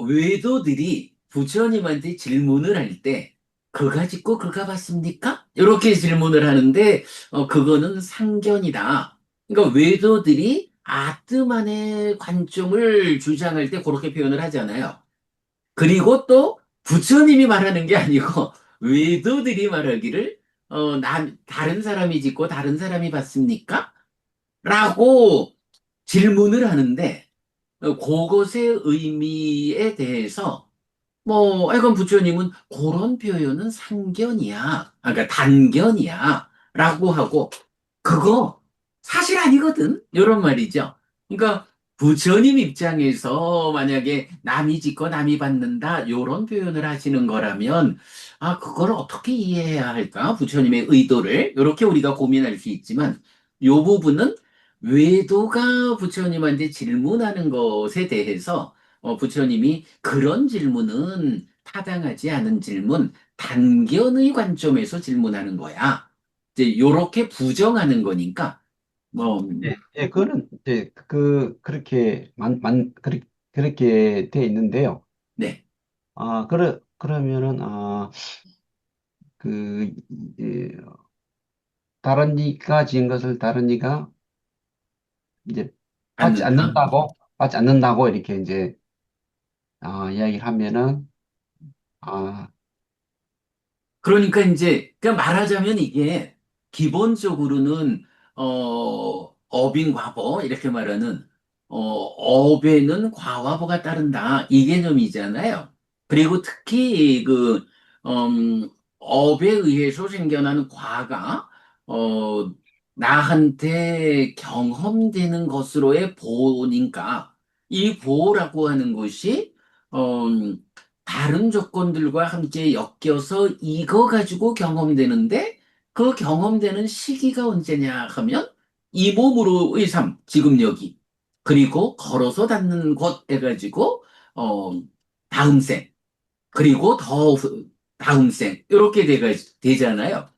외도들이 부처님한테 질문을 할 때 그가 짓고 그가 봤습니까? 이렇게 질문을 하는데 그거는 상견이다. 그러니까 외도들이 아트만의 관점을 주장할 때 그렇게 표현을 하잖아요. 그리고 또 부처님이 말하는 게 아니고 외도들이 말하기를 다른 사람이 짓고 다른 사람이 봤습니까? 라고 질문을 하는데 그것의 의미에 대해서 하여간 부처님은 그런 표현은 상견이야. 그러니까 단견이야. 라고 하고 그거 사실 아니거든. 이런 말이죠. 그러니까 부처님 입장에서 만약에 남이 짓고 남이 받는다 이런 표현을 하시는 거라면 그걸 어떻게 이해해야 할까? 부처님의 의도를 이렇게 우리가 고민할 수 있지만 이 부분은 외도가 부처님한테 질문하는 것에 대해서 부처님이 그런 질문은 타당하지 않은 질문, 단견의 관점에서 질문하는 거야. 이제 요렇게 부정하는 거니까 뭐 예, 예, 그거는 이제 그렇게 돼 있는데요. 네, 그러면은 그 이, 다른 이가 지은 것을 다른 이가 이제 않는다. 받지 않는다고 이렇게 이제 이야기를 하면은 아, 그러니까 이제 그냥 말하자면 이게 기본적으로는 어빈 과보 이렇게 말하는 업에는 과화보가 따른다 이 개념이잖아요. 그리고 특히 업에 의해서 생겨나는 과가 어 나한테 경험되는 것으로의 보니까 이 보라고 하는 것이 다른 조건들과 함께 엮여서 이거 가지고 경험되는데 그 경험되는 시기가 언제냐 하면 이 몸으로의 삶, 지금 여기. 그리고 걸어서 닿는 곳 해가지고 어, 다음 생, 그리고 다음 생 이렇게 되잖아요.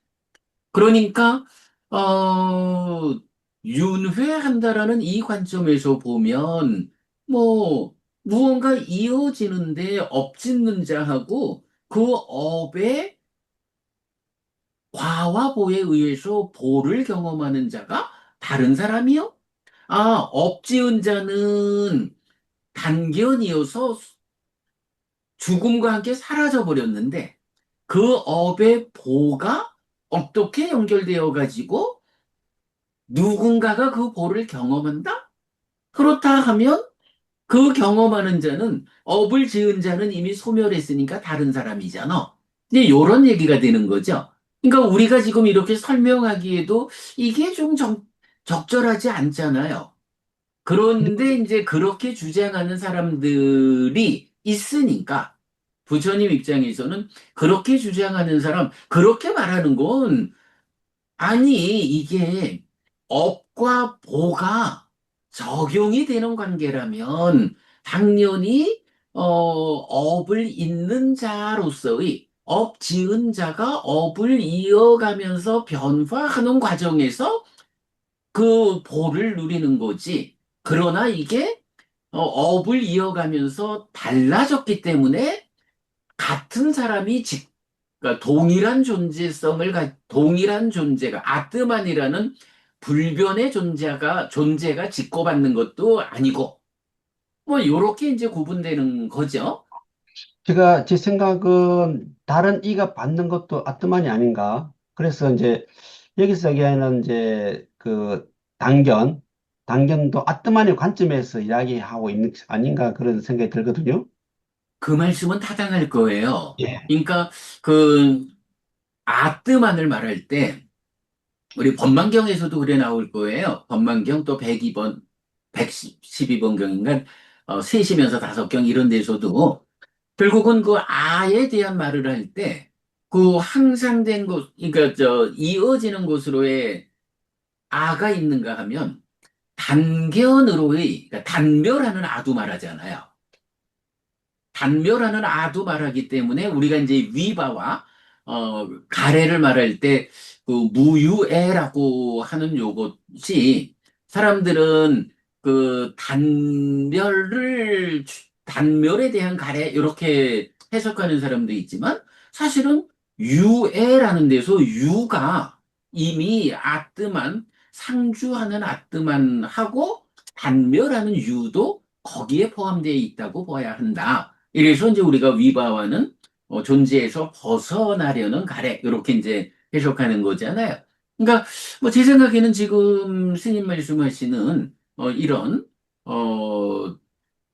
그러니까 어, 윤회한다라는 이 관점에서 보면 뭐 무언가 이어지는데 업짓는 자하고 그 업의 과와 보에 의해서 보를 경험하는 자가 다른 사람이요? 업지은 자는 단견이어서 죽음과 함께 사라져 버렸는데 그 업의 보가 어떻게 연결되어 가지고 누군가가 그 보를 경험한다? 그렇다 하면 그 경험하는 자는 업을 지은 자는 이미 소멸했으니까 다른 사람이잖아. 이제 요런 얘기가 되는 거죠. 그러니까 우리가 지금 이렇게 설명하기에도 이게 좀 적절하지 않잖아요. 그런데 이제 그렇게 주장하는 사람들이 있으니까 부처님 입장에서는 그렇게 주장하는 사람, 그렇게 말하는 건 아니, 이게 업과 보가 적용이 되는 관계라면 당연히 업을 잇는 자로서의 업 지은 자가 업을 이어가면서 변화하는 과정에서 그 보를 누리는 거지. 그러나 이게 업을 이어가면서 달라졌기 때문에 같은 사람이 그러니까 동일한 존재가 아트만이라는 불변의 존재가 직고받는 것도 아니고 뭐 요렇게 이제 구분되는 거죠. 제 생각은 다른 이가 받는 것도 아트만이 아닌가. 그래서 이제 여기서 얘기하는 이제 단견도 아트만의 관점에서 이야기하고 있는 게 아닌가 그런 생각이 들거든요. 그 말씀은 타당할 거예요. 예. 그러니까 그 아트만을 말할 때 우리 법만경에서도 그래 나올 거예요. 법만경 또 102번, 112번 경인가 3시면서 5경 이런 데서도 결국은 그 아에 대한 말을 할 때, 그 항상된 곳, 그러니까 이어지는 곳으로의 아가 있는가 하면, 그러니까 단멸하는 아도 말하잖아요. 단멸하는 아도 말하기 때문에 우리가 이제 위바와 가래를 말할 때 그 무유애라고 하는 요것이 사람들은 그 단멸에 대한 가래 이렇게 해석하는 사람도 있지만 사실은 유애라는 데서 유가 이미 아뜨만 상주하는 아뜨만 하고 단멸하는 유도 거기에 포함되어 있다고 봐야 한다. 이래서 이제 우리가 위바와는 존재에서 벗어나려는 가래 이렇게 이제 해석하는 거잖아요. 그러니까 뭐 제 생각에는 지금 스님 말씀하시는 이런 어,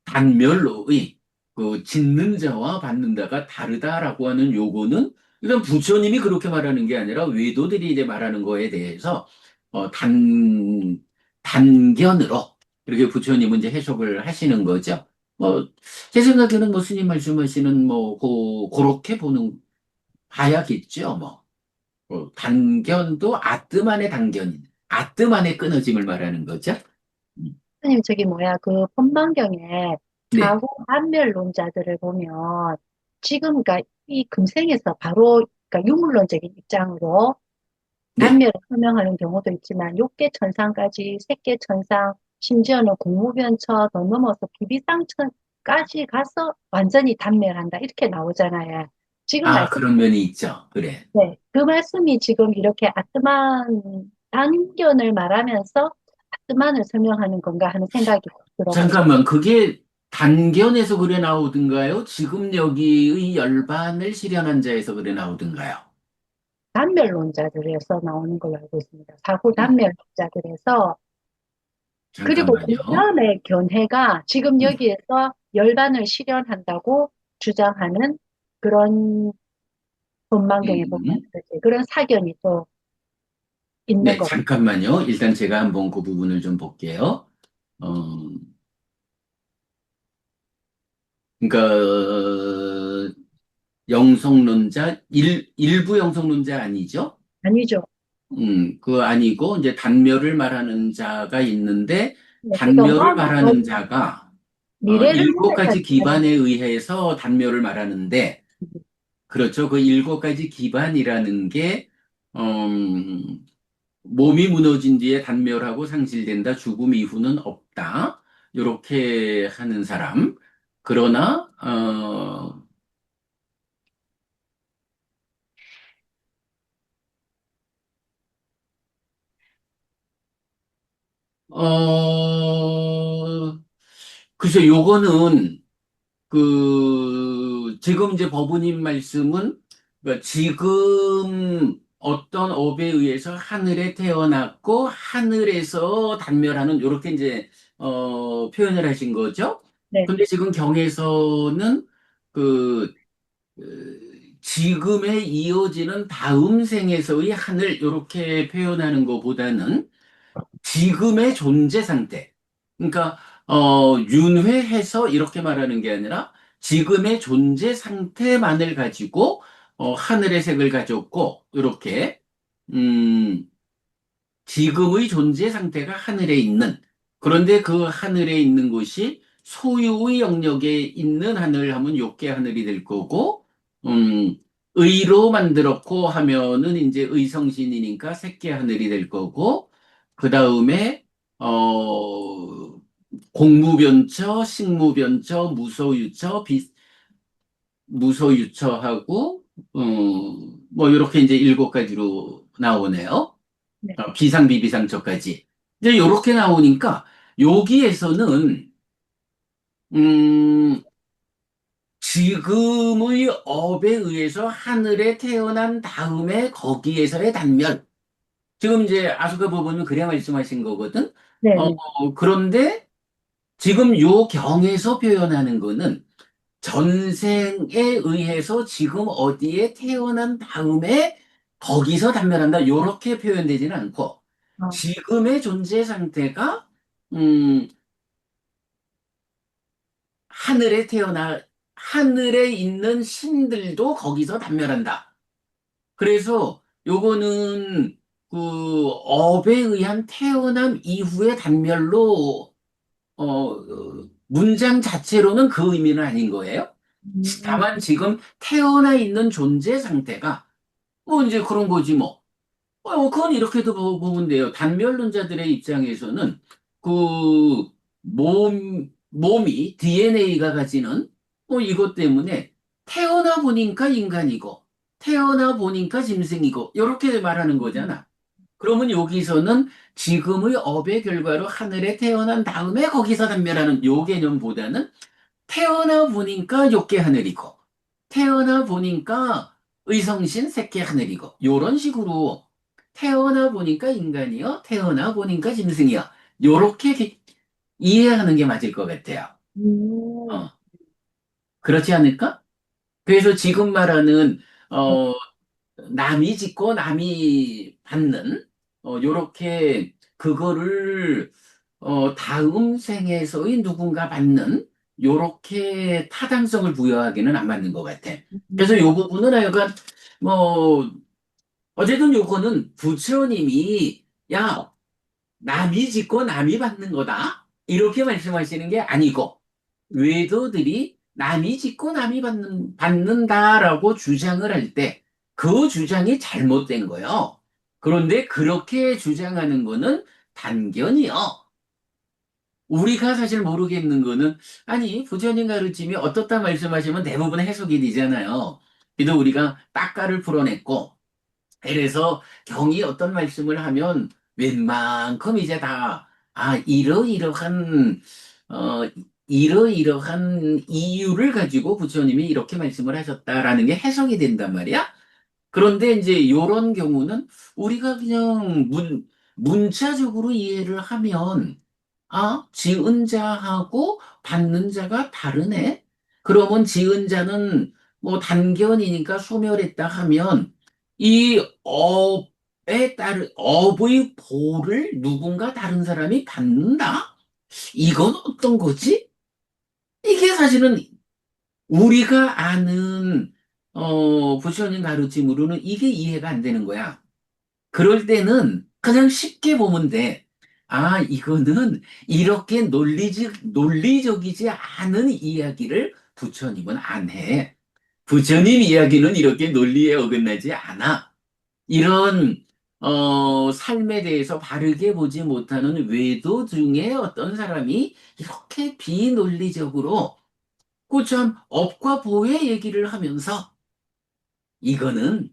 단멸로의 그 짓는 자와 받는 자가 다르다라고 하는 요거는 일단 부처님이 그렇게 말하는 게 아니라 외도들이 이제 말하는 거에 대해서 어, 단 단견으로 이렇게 부처님은 이제 해석을 하시는 거죠. 뭐 제 생각에는 뭐 스님 말씀하시는 뭐 그렇게 보는 봐야겠죠. 뭐 단견도 아뜸 안의 단견, 아뜸 안의 끊어짐을 말하는 거죠. 음, 선생님, 저기 뭐야, 그 법망경에 네. 사후 반멸론자들을 보면 지금, 그러니까 이 금생에서 바로, 그러니까 유물론적인 입장으로 네. 단멸을 설명하는 경우도 있지만, 욕계 천상까지, 색계 천상, 심지어는 공무변처 더 넘어서 비비상천까지 가서 완전히 단멸한다. 이렇게 나오잖아요. 지금 아, 말씀, 그런 면이 있죠. 그래. 네, 그 말씀이 지금 이렇게 아트만 단견을 말하면서 아트만을 설명하는 건가 하는 생각이 들어가지고. 잠깐만, 그게 단견에서 그래 나오던가요? 지금 여기의 열반을 실현한 자에서 그래 나오던가요? 단멸론자들에서 나오는 걸로 알고 있습니다. 사후 음, 단멸론자들에서. 그리고 그 잠깐만요. 다음에 견해가 지금 네. 여기에서 열반을 실현한다고 주장하는 그런 법망경에 보면 음, 그런 사견이 또 있는 네, 것 같아요. 잠깐만요. 일단 제가 한번 그 부분을 좀 볼게요. 어, 그러니까 영성론자 일부 영성론자 아니죠? 아니죠. 그 아니고 이제 단멸을 말하는 자가 있는데 네, 그러니까 단멸을 마음을 더 말하는 자가 미래를 일곱 가지 생각하지만 기반에 의해서 단멸을 말하는데 그렇죠. 그 일곱 가지 기반이라는 게 음, 몸이 무너진 뒤에 단멸하고 상실된다. 죽음 이후는 없다. 이렇게 하는 사람. 그러나 글쎄 요거는 지금 이제 법원님 말씀은, 그러니까 지금 어떤 업에 의해서 하늘에 태어났고, 하늘에서 단멸하는, 이렇게 이제, 표현을 하신 거죠? 네. 근데 지금 경에서는 그, 지금에 이어지는 다음 생에서의 하늘, 이렇게 표현하는 것보다는 지금의 존재 상태. 그러니까, 윤회해서 이렇게 말하는 게 아니라 지금의 존재 상태만을 가지고, 하늘의 색을 가졌고, 이렇게, 음, 지금의 존재 상태가 하늘에 있는, 그런데 그 하늘에 있는 것이 소유의 영역에 있는 하늘 하면 욕계 하늘이 될 거고, 음, 의로 만들었고 하면은 이제 의성신이니까 색계 하늘이 될 거고, 그 다음에, 공무변처, 식무변처, 무소유처하고, 뭐, 이렇게 이제 일곱 가지로 나오네요. 네. 비상, 비비상처까지. 이제 요렇게 나오니까 여기에서는 음, 지금의 업에 의해서 하늘에 태어난 다음에 거기에서의 단멸. 지금 이제 아수가 법원은 그래야 말씀하신 거거든. 네, 네. 그런데 지금 요 경에서 표현하는 거는 전생에 의해서 지금 어디에 태어난 다음에 거기서 단멸한다. 요렇게 표현되지는 않고 어, 지금의 존재 상태가 음, 하늘에 태어나 하늘에 있는 신들도 거기서 단멸한다. 그래서 요거는 그 업에 의한 태어남 이후의 단멸로 문장 자체로는 그 의미는 아닌 거예요. 음, 다만 지금 태어나 있는 존재 상태가 뭐 이제 그런 거지 뭐. 그건 이렇게도 보면 돼요. 단멸론자들의 입장에서는 그 몸이 DNA가 가지는 이것 때문에 태어나 보니까 인간이고 태어나 보니까 짐승이고 이렇게 말하는 음, 거잖아. 그러면 여기서는 지금의 업의 결과로 하늘에 태어난 다음에 거기서 단멸하는 요 개념보다는 태어나 보니까 욕계 하늘이고, 태어나 보니까 의성신 새끼 하늘이고, 요런 식으로 태어나 보니까 인간이요, 태어나 보니까 짐승이요. 요렇게 이해하는 게 맞을 것 같아요. 음, 어, 그렇지 않을까? 그래서 지금 말하는, 어, 남이 짓고 남이 받는, 요렇게 그거를 다음 생에서의 누군가 받는 요렇게 타당성을 부여하기는 안 맞는 것 같아. 그래서 음, 요 부분은 하여간 뭐 어쨌든 요거는 부처님이 야 남이 짓고 남이 받는 거다 이렇게 말씀하시는 게 아니고 외도들이 남이 짓고 남이 받는다라고 주장을 할 때 그 주장이 잘못된 거예요. 그런데 그렇게 주장하는 거는 단견이요. 우리가 사실 모르겠는 거는, 아니, 부처님 가르침이 어떻다 말씀하시면 대부분 해석이 되잖아요. 그래도 우리가 딱가를 풀어냈고, 그래서 경이 어떤 말씀을 하면 웬만큼 이제 다, 어, 이러이러한 이유를 가지고 부처님이 이렇게 말씀을 하셨다라는 게 해석이 된단 말이야. 그런데 이제 이런 경우는 우리가 그냥 문자적으로 이해를 하면, 지은 자하고 받는 자가 다르네? 그러면 지은 자는 뭐 단견이니까 소멸했다 하면 이 업에 따른 업의 보를 누군가 다른 사람이 받는다? 이건 어떤 거지? 이게 사실은 우리가 아는 부처님 가르침으로는 이게 이해가 안 되는 거야. 그럴 때는 그냥 쉽게 보면 돼. 이거는 이렇게 논리적이지 않은 이야기를 부처님은 안 해. 부처님 이야기는 이렇게 논리에 어긋나지 않아. 이런 삶에 대해서 바르게 보지 못하는 외도 중에 어떤 사람이 이렇게 비논리적으로 참 업과 보의 얘기를 하면서 이거는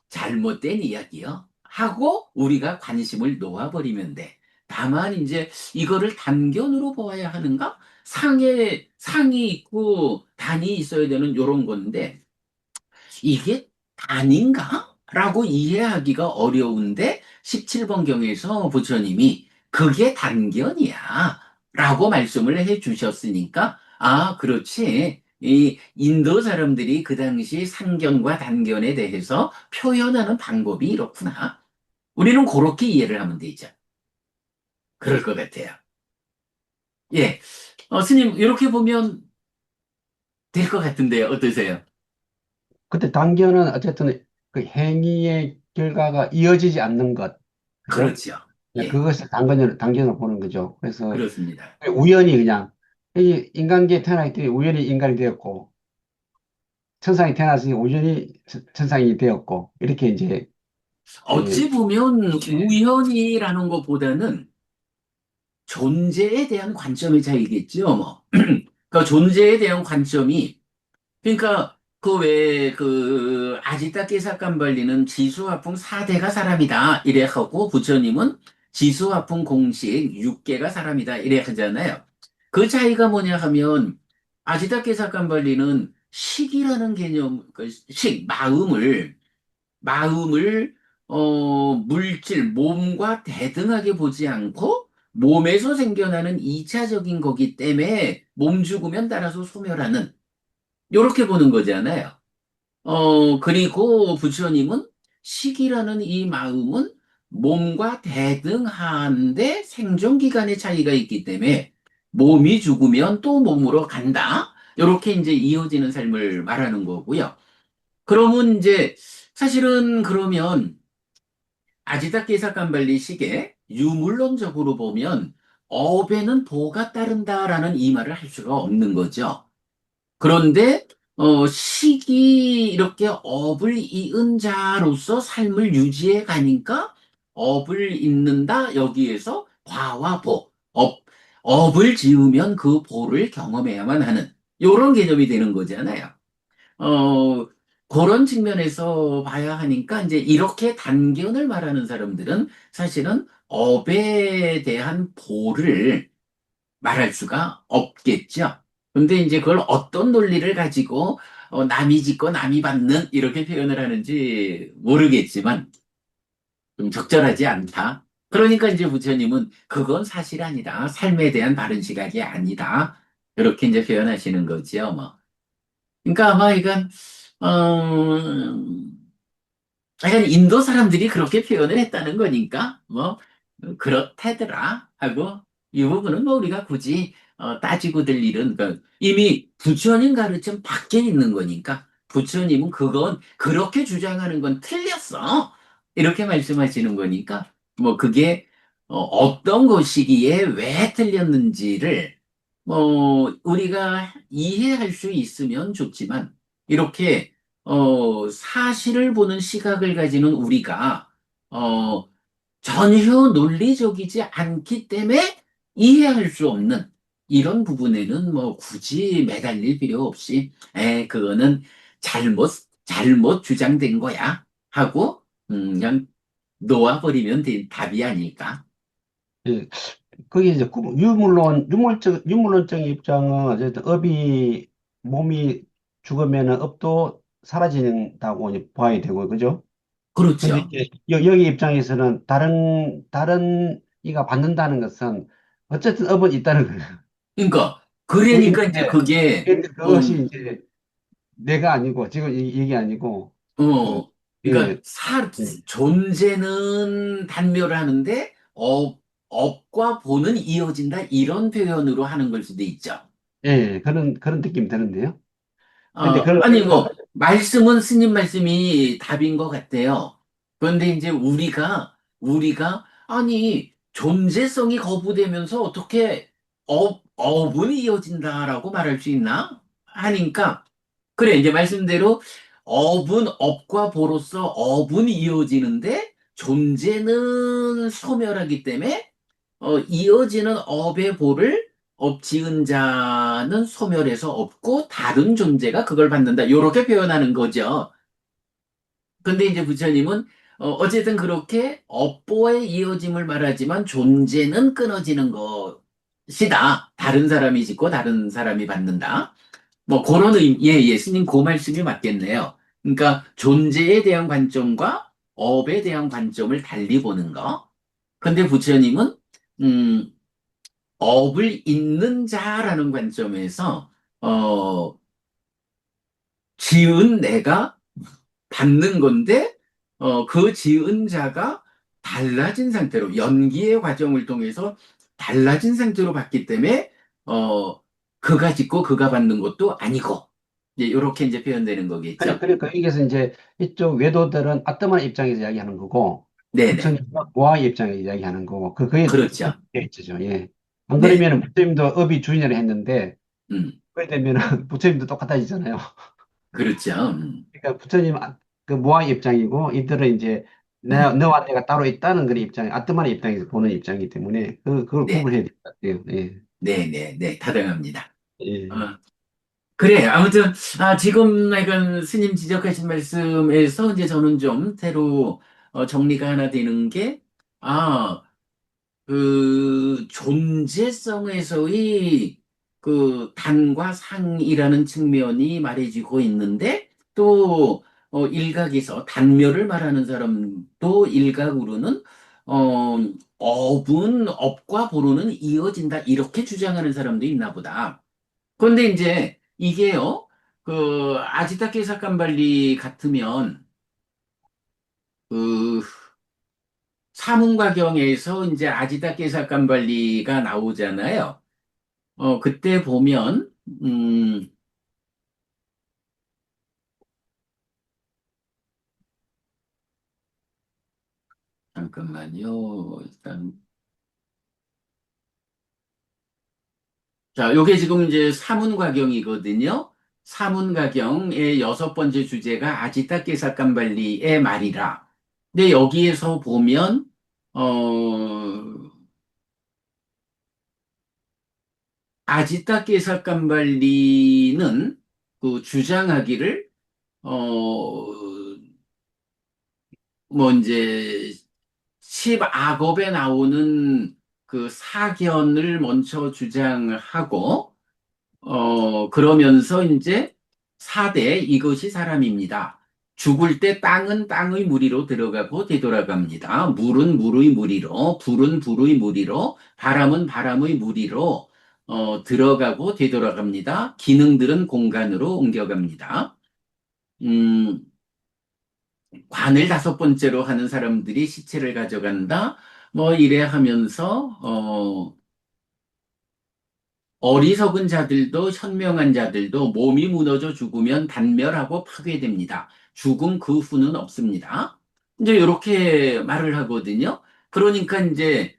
잘못된 이야기요. 하고 우리가 관심을 놓아버리면 돼. 다만 이제 이거를 단견으로 보아야 하는가? 상이 있고 단이 있어야 되는 요런 건데 이게 단인가? 라고 이해하기가 어려운데 17번 경에서 부처님이 그게 단견이야. 라고 말씀을 해 주셨으니까 그렇지. 이 인도 사람들이 그 당시 상견과 단견에 대해서 표현하는 방법이 이렇구나. 우리는 그렇게 이해를 하면 되죠. 그럴 것 같아요. 예. 스님, 이렇게 보면 될 것 같은데요. 어떠세요? 그때 단견은 어쨌든 그 행위의 결과가 이어지지 않는 것, 그죠? 그렇죠. 네, 예. 그것을 단견으로 보는 거죠. 그래서 그렇습니다. 우연히 그냥 이 인간계에 태어나기 때문에 우연히 인간이 되었고 천상에 태어났으니 우연히 천상이 되었고 이렇게 이제 예, 어찌 보면 우연이라는 것보다는 존재에 대한 관점의 차이겠죠, 뭐. 그러니까 존재에 대한 관점이, 그러니까 그 왜 그 아지타케사칸발리는 지수화풍 4대가 사람이다 이래 하고 부처님은 지수화풍 공식 6개가 사람이다 이래 하잖아요. 그 차이가 뭐냐 하면 아지타케사칸발리는 식이라는 개념, 마음을 물질, 몸과 대등하게 보지 않고 몸에서 생겨나는 이차적인 거기 때문에 몸 죽으면 따라서 소멸하는 이렇게 보는 거잖아요. 그리고 부처님은 식이라는 이 마음은 몸과 대등한데 생존 기간의 차이가 있기 때문에 몸이 죽으면 또 몸으로 간다. 이렇게 이제 이어지는 삶을 말하는 거고요. 그러면 이제 사실은 그러면 아지다케사칸발리식의 유물론적으로 보면 업에는 보가 따른다라는 이 말을 할 수가 없는 거죠. 그런데 식이 이렇게 업을 이은 자로서 삶을 유지해 가니까 업을 잇는다. 여기에서 과와 보. 업을 지으면 그 보를 경험해야만 하는 요런 개념이 되는 거잖아요. 어, 그런 측면에서 봐야 하니까 이제 이렇게 단견을 말하는 사람들은 사실은 업에 대한 보를 말할 수가 없겠죠. 근데 이제 그걸 어떤 논리를 가지고 남이 짓고 남이 받는 이렇게 표현을 하는지 모르겠지만 좀 적절하지 않다. 그러니까 이제 부처님은 그건 사실 아니다. 삶에 대한 바른 시각이 아니다. 이렇게 이제 표현하시는 거지요, 뭐. 그러니까 아마 이건 약간 인도 사람들이 그렇게 표현을 했다는 거니까, 뭐, 그렇다더라 하고, 이 부분은 뭐 우리가 굳이 따지고 들 일은, 이미 부처님 가르침 밖에 있는 거니까, 부처님은 그건, 그렇게 주장하는 건 틀렸어. 이렇게 말씀하시는 거니까, 뭐 그게 어떤 것이기에 왜 틀렸는지를, 우리가 이해할 수 있으면 좋지만, 이렇게 사실을 보는 시각을 가지는 우리가, 어, 전혀 논리적이지 않기 때문에 이해할 수 없는 이런 부분에는 뭐 굳이 매달릴 필요 없이, 그거는 잘못 주장된 거야. 하고, 그냥 놓아버리면 답이 아닐까. 예, 그게 이제 유물론적인 입장은 어쨌든 업이, 몸이 죽으면은 업도 사라진다고 이제 봐야 되고, 그죠? 근데 그렇죠. 이제 여기 입장에서는 다른 이가 받는다는 것은 어쨌든 업은 있다는 거예요. 그 그러니까 이제 있는데, 그게, 근데 그것이 이제 내가 아니고, 지금 이 얘기 아니고, 그, 그러니까 예, 예, 존재는 단묘를 하는데 업과 보는 이어진다 이런 표현으로 하는 걸 수도 있죠. 예, 그런 느낌이 드는데요. 근데 그걸 아니 가지고, 뭐 말씀은 스님 말씀이 답인 것 같아요. 그런데 이제 우리가 아니 존재성이 거부되면서 어떻게 업은 이어진다라고 말할 수 있나? 하니까 그래, 이제 말씀대로 업은 업과 보로서 업은 이어지는데 존재는 소멸하기 때문에 이어지는 업의 보를 업지은 자는 소멸해서 없고 다른 존재가 그걸 받는다. 이렇게 표현하는 거죠. 근데 이제 부처님은 어쨌든 그렇게 업보의 이어짐을 말하지만 존재는 끊어지는 것이다. 다른 사람이 짓고 다른 사람이 받는다. 뭐 그런 예, 스님 그 말씀이 맞겠네요. 그러니까 존재에 대한 관점과 업에 대한 관점을 달리 보는 거. 근데 부처님은 음, 업을 잇는 자라는 관점에서 어, 지은 내가 받는 건데 그 지은 자가 달라진 상태로 연기의 과정을 통해서 달라진 상태로 받기 때문에 어, 그가 짓고 그가 받는 것도 아니고 이제 이렇게 이제 표현되는 거겠죠. 그러니까 여기서 이제 이쪽 외도들은 아트만 입장에서 이야기하는 거고, 네네. 부처님은 모아의 입장에서 이야기하는 거고, 그게 그렇죠. 있죠. 예. 안 네. 그러면 부처님도 업이 주인을 했는데, 음, 그래 되면 부처님도 똑같아지잖아요. 그렇죠. 그러니까 부처님 그 모아의 입장이고, 이들은 이제 음, 너와 내가 따로 있다는 그런 입장, 아트만의 입장에서 보는 입장이기 때문에, 그걸 네. 구분해야 될 것 같아요. 예. 네, 네, 네. 타당합니다. 어, 예. 그래. 아무튼, 지금 약간 스님 지적하신 말씀에서 이제 저는 좀 새로 정리가 하나 되는 게, 아, 그 존재성에서의 그 단과 상이라는 측면이 말해지고 있는데 또 일각에서 단묘를 말하는 사람도 일각으로는 어, 업은 업과 보로는 이어진다 이렇게 주장하는 사람도 있나 보다. 그런데 이제 이게요 그 아지타케 사칸발리 같으면 그 사문가경에서 이제 아지타케 사칸발리가 나오잖아요. 그때 보면, 잠깐만요. 일단, 자, 요게 지금 이제 사문가경이거든요. 사문가경의 여섯 번째 주제가 아지타케 사칸발리의 말이라. 근데 여기에서 보면, 어, 아지타케사칸발리는 그 주장하기를, 어, 뭐 이제 십악업에 나오는 그 사견을 먼저 주장하고, 그러면서 이제 4대 이것이 사람입니다. 죽을 때 땅은 땅의 무리로 들어가고 되돌아갑니다. 물은 물의 무리로, 불은 불의 무리로, 바람은 바람의 무리로 들어가고 되돌아갑니다. 기능들은 공간으로 옮겨갑니다. 음, 관을 5번째로 하는 사람들이 시체를 가져간다. 뭐 이래 하면서 어리석은 자들도 현명한 자들도 몸이 무너져 죽으면 단멸하고 파괴됩니다. 죽음 그 후는 없습니다. 이제 이렇게 말을 하거든요. 그러니까 이제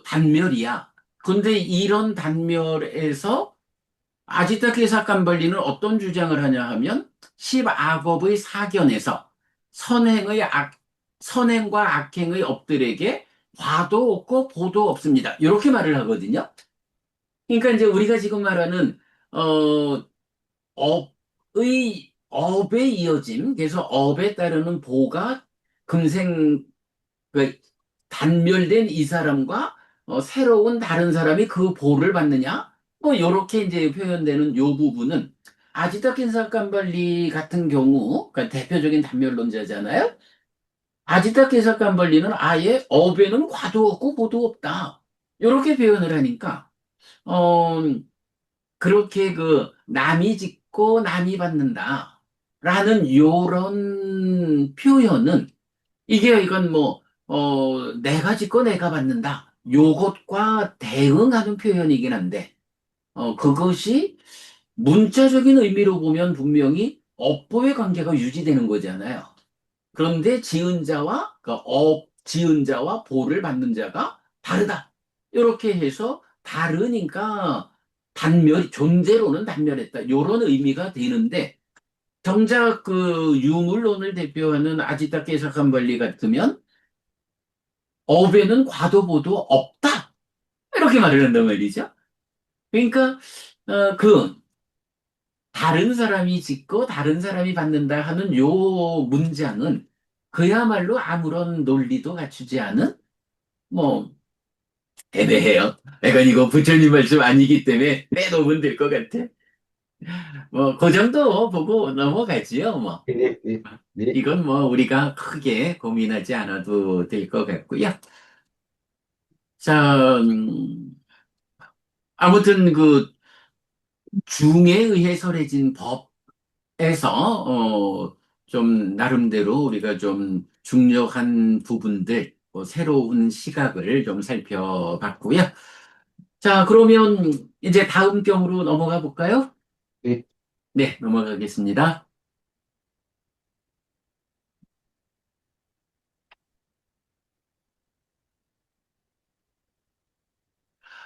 단멸이야. 근데 이런 단멸에서 아지타케 사칸발리는 어떤 주장을 하냐 하면 십악업의 사견에서 선행의 선행과 악행의 업들에게 과도 없고 보도 없습니다. 이렇게 말을 하거든요. 그러니까 이제 우리가 지금 말하는 어 업의 이어짐, 그래서 업에 따르는 보가 금생 그 단멸된 이 사람과 새로운 다른 사람이 그 보를 받느냐? 뭐 요렇게 이제 표현되는 요 부분은 아지타켄사 깜발리 같은 경우, 그러니까 대표적인 단멸론자잖아요. 아지타켄사 깜발리는 아예 업에는 과도 없고 보도 없다. 요렇게 표현을 하니까 어 그렇게 그 남이 짓고 남이 받는다. 라는 요런 표현은 이게 이건 뭐, 내가 짓고 내가 받는다. 요것과 대응하는 표현이긴 한데, 그것이 문자적인 의미로 보면 분명히 업보의 관계가 유지되는 거잖아요. 그런데 지은 자와, 그 지은 자와 보를 받는 자가 다르다. 이렇게 해서 다르니까 존재로는 단멸했다. 요런 의미가 되는데, 정작 그 유물론을 대표하는 아지타케 사칸발리 같으면 업에는 과도보도 없다. 이렇게 말을 한단 말이죠. 그러니까 그 다른 사람이 짓고 다른 사람이 받는다 하는 요 문장은 그야말로 아무런 논리도 갖추지 않은 뭐 애매해요. 약간 이거 부처님 말씀 아니기 때문에 빼놓으면 될 것 같아. 뭐 그 정도 보고 넘어가지요. 뭐 네, 네, 네, 이건 뭐 우리가 크게 고민하지 않아도 될 것 같고요. 자, 아무튼 그 중에 의해 설해진 법에서 좀 나름대로 우리가 좀 중요한 부분들, 뭐 새로운 시각을 좀 살펴봤고요. 자, 그러면 이제 다음 경으로 넘어가 볼까요? 네. 네, 넘어가겠습니다.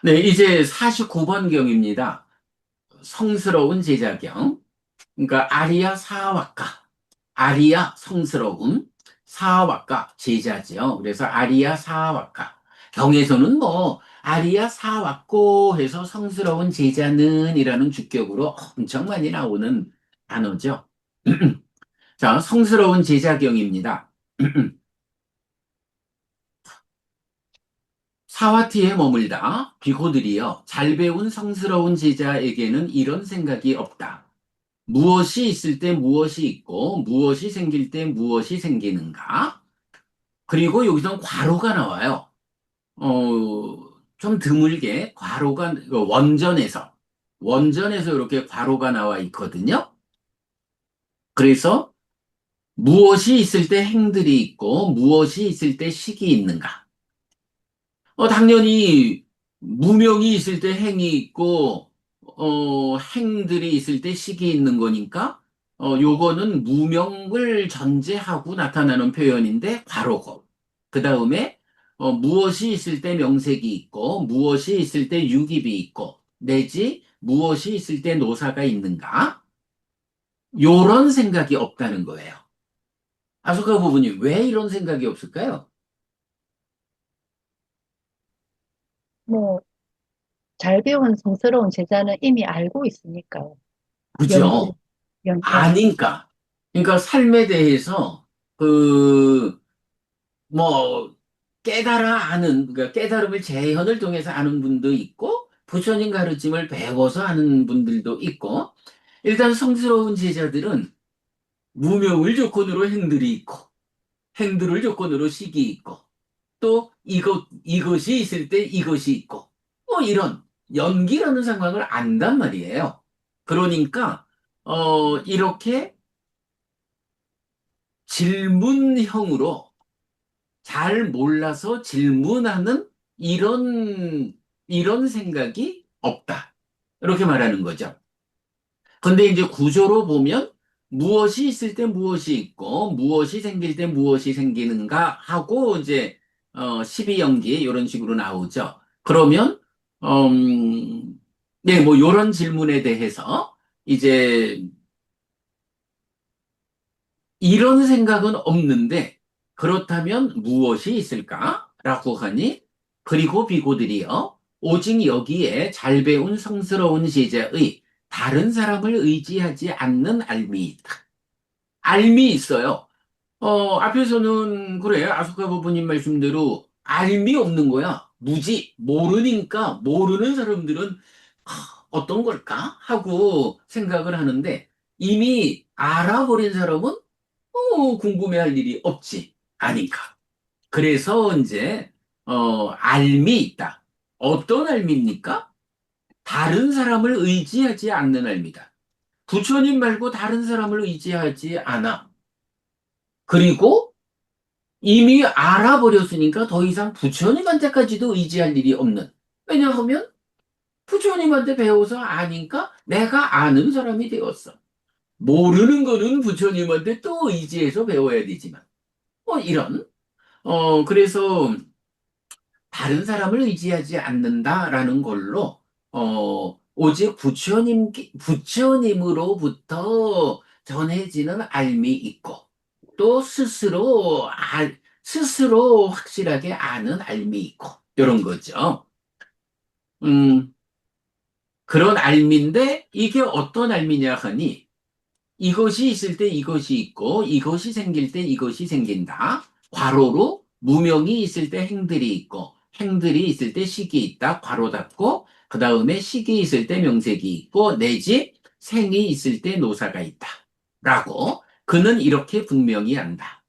네, 이제 49번 경입니다. 성스러운 제자경. 그러니까 아리아 사와카, 아리아 성스러움, 사와카 제자지요. 그래서 아리아 사와카. 경에서는 뭐 아리아 사와코 해서 성스러운 제자는이라는 주격으로 엄청 많이 나오는 단어죠. 자, 성스러운 제자경입니다. 사와티에 머물다 비고들이여 잘 배운 성스러운 제자에게는 이런 생각이 없다. 무엇이 있을 때 무엇이 있고 무엇이 생길 때 무엇이 생기는가? 그리고 여기서 괄호가 나와요. 좀 드물게 괄호가 원전에서 이렇게 괄호가 나와 있거든요. 그래서 무엇이 있을 때 행들이 있고 무엇이 있을 때 식이 있는가? 당연히 무명이 있을 때 행이 있고 행들이 있을 때 식이 있는 거니까 요거는 무명을 전제하고 나타나는 표현인데 괄호고 그 다음에 무엇이 있을 때 명색이 있고 무엇이 있을 때 유깁이 있고 내지 무엇이 있을 때 노사가 있는가 요런 생각이 없다는 거예요. 아소카 부분이 왜 이런 생각이 없을까요? 뭐, 잘 배운 성스러운 제자는 이미 알고 있으니까요. 연기, 그죠? 예. 아니까. 그러니까 삶에 대해서 그 뭐 깨달아 아는 그러니까 깨달음을 재현을 통해서 아는 분도 있고 부처님 가르침을 배워서 아는 분들도 있고 일단 성스러운 제자들은 무명을 조건으로 행들이 있고 행들을 조건으로 식이 있고 또 이것이 있을 때 이것이 있고 뭐 이런 연기라는 상황을 안단 말이에요. 그러니까 이렇게 질문형으로 잘 몰라서 질문하는 이런 생각이 없다. 이렇게 말하는 거죠. 근데 이제 구조로 보면 무엇이 있을 때 무엇이 있고 무엇이 생길 때 무엇이 생기는가 하고 이제 12연기 이런 식으로 나오죠. 그러면 네, 뭐 이런 질문에 대해서 이제 이런 생각은 없는데 그렇다면 무엇이 있을까라고 하니 그리고 비고들이여 오직 여기에 잘 배운 성스러운 제자의 다른 사람을 의지하지 않는 알미 있다. 알미 있어요. 앞에서는 그래 아소카 부부님 말씀대로 알미 없는 거야. 무지 모르니까 모르는 사람들은 어떤 걸까 하고 생각을 하는데 이미 알아버린 사람은 궁금해할 일이 없지. 아닌가. 그래서 이제, 알미 있다. 어떤 알미입니까? 다른 사람을 의지하지 않는 알미다. 부처님 말고 다른 사람을 의지하지 않아. 그리고 이미 알아버렸으니까 더 이상 부처님한테까지도 의지할 일이 없는. 왜냐하면 부처님한테 배워서 아니까 내가 아는 사람이 되었어. 모르는 거는 부처님한테 또 의지해서 배워야 되지만. 뭐 이런. 그래서 다른 사람을 의지하지 않는다라는 걸로, 오직 부처님으로부터 전해지는 알미 있고, 또 스스로 확실하게 아는 알미 있고, 이런 거죠. 음, 그런 알미인데, 이게 어떤 알미냐 하니, 이것이 있을 때 이것이 있고 이것이 생길 때 이것이 생긴다. 괄호로 무명이 있을 때 행들이 있고 행들이 있을 때 식이 있다. 괄호 닫고 그 다음에 식이 있을 때 명색이 있고 내지 생이 있을 때 노사가 있다. 라고 그는 이렇게 분명히 안다.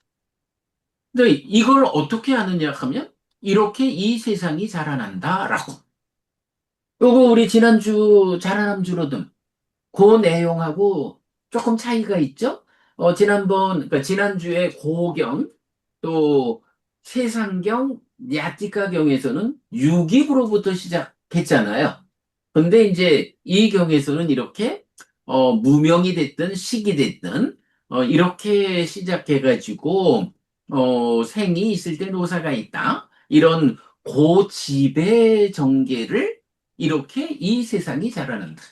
근데 이걸 어떻게 아느냐 하면 이렇게 이 세상이 자라난다. 라고. 요거 우리 지난주 자라남 주로듬 그 내용하고 조금 차이가 있죠? 그러니까 지난주에 고경, 또 세상경, 야티가경에서는 유기부로부터 시작했잖아요. 근데 이제 이 경에서는 이렇게, 무명이 됐든 식이 됐든, 이렇게 시작해가지고, 생이 있을 때 노사가 있다. 이런 고지배 전개를 이렇게 이 세상이 자라난다.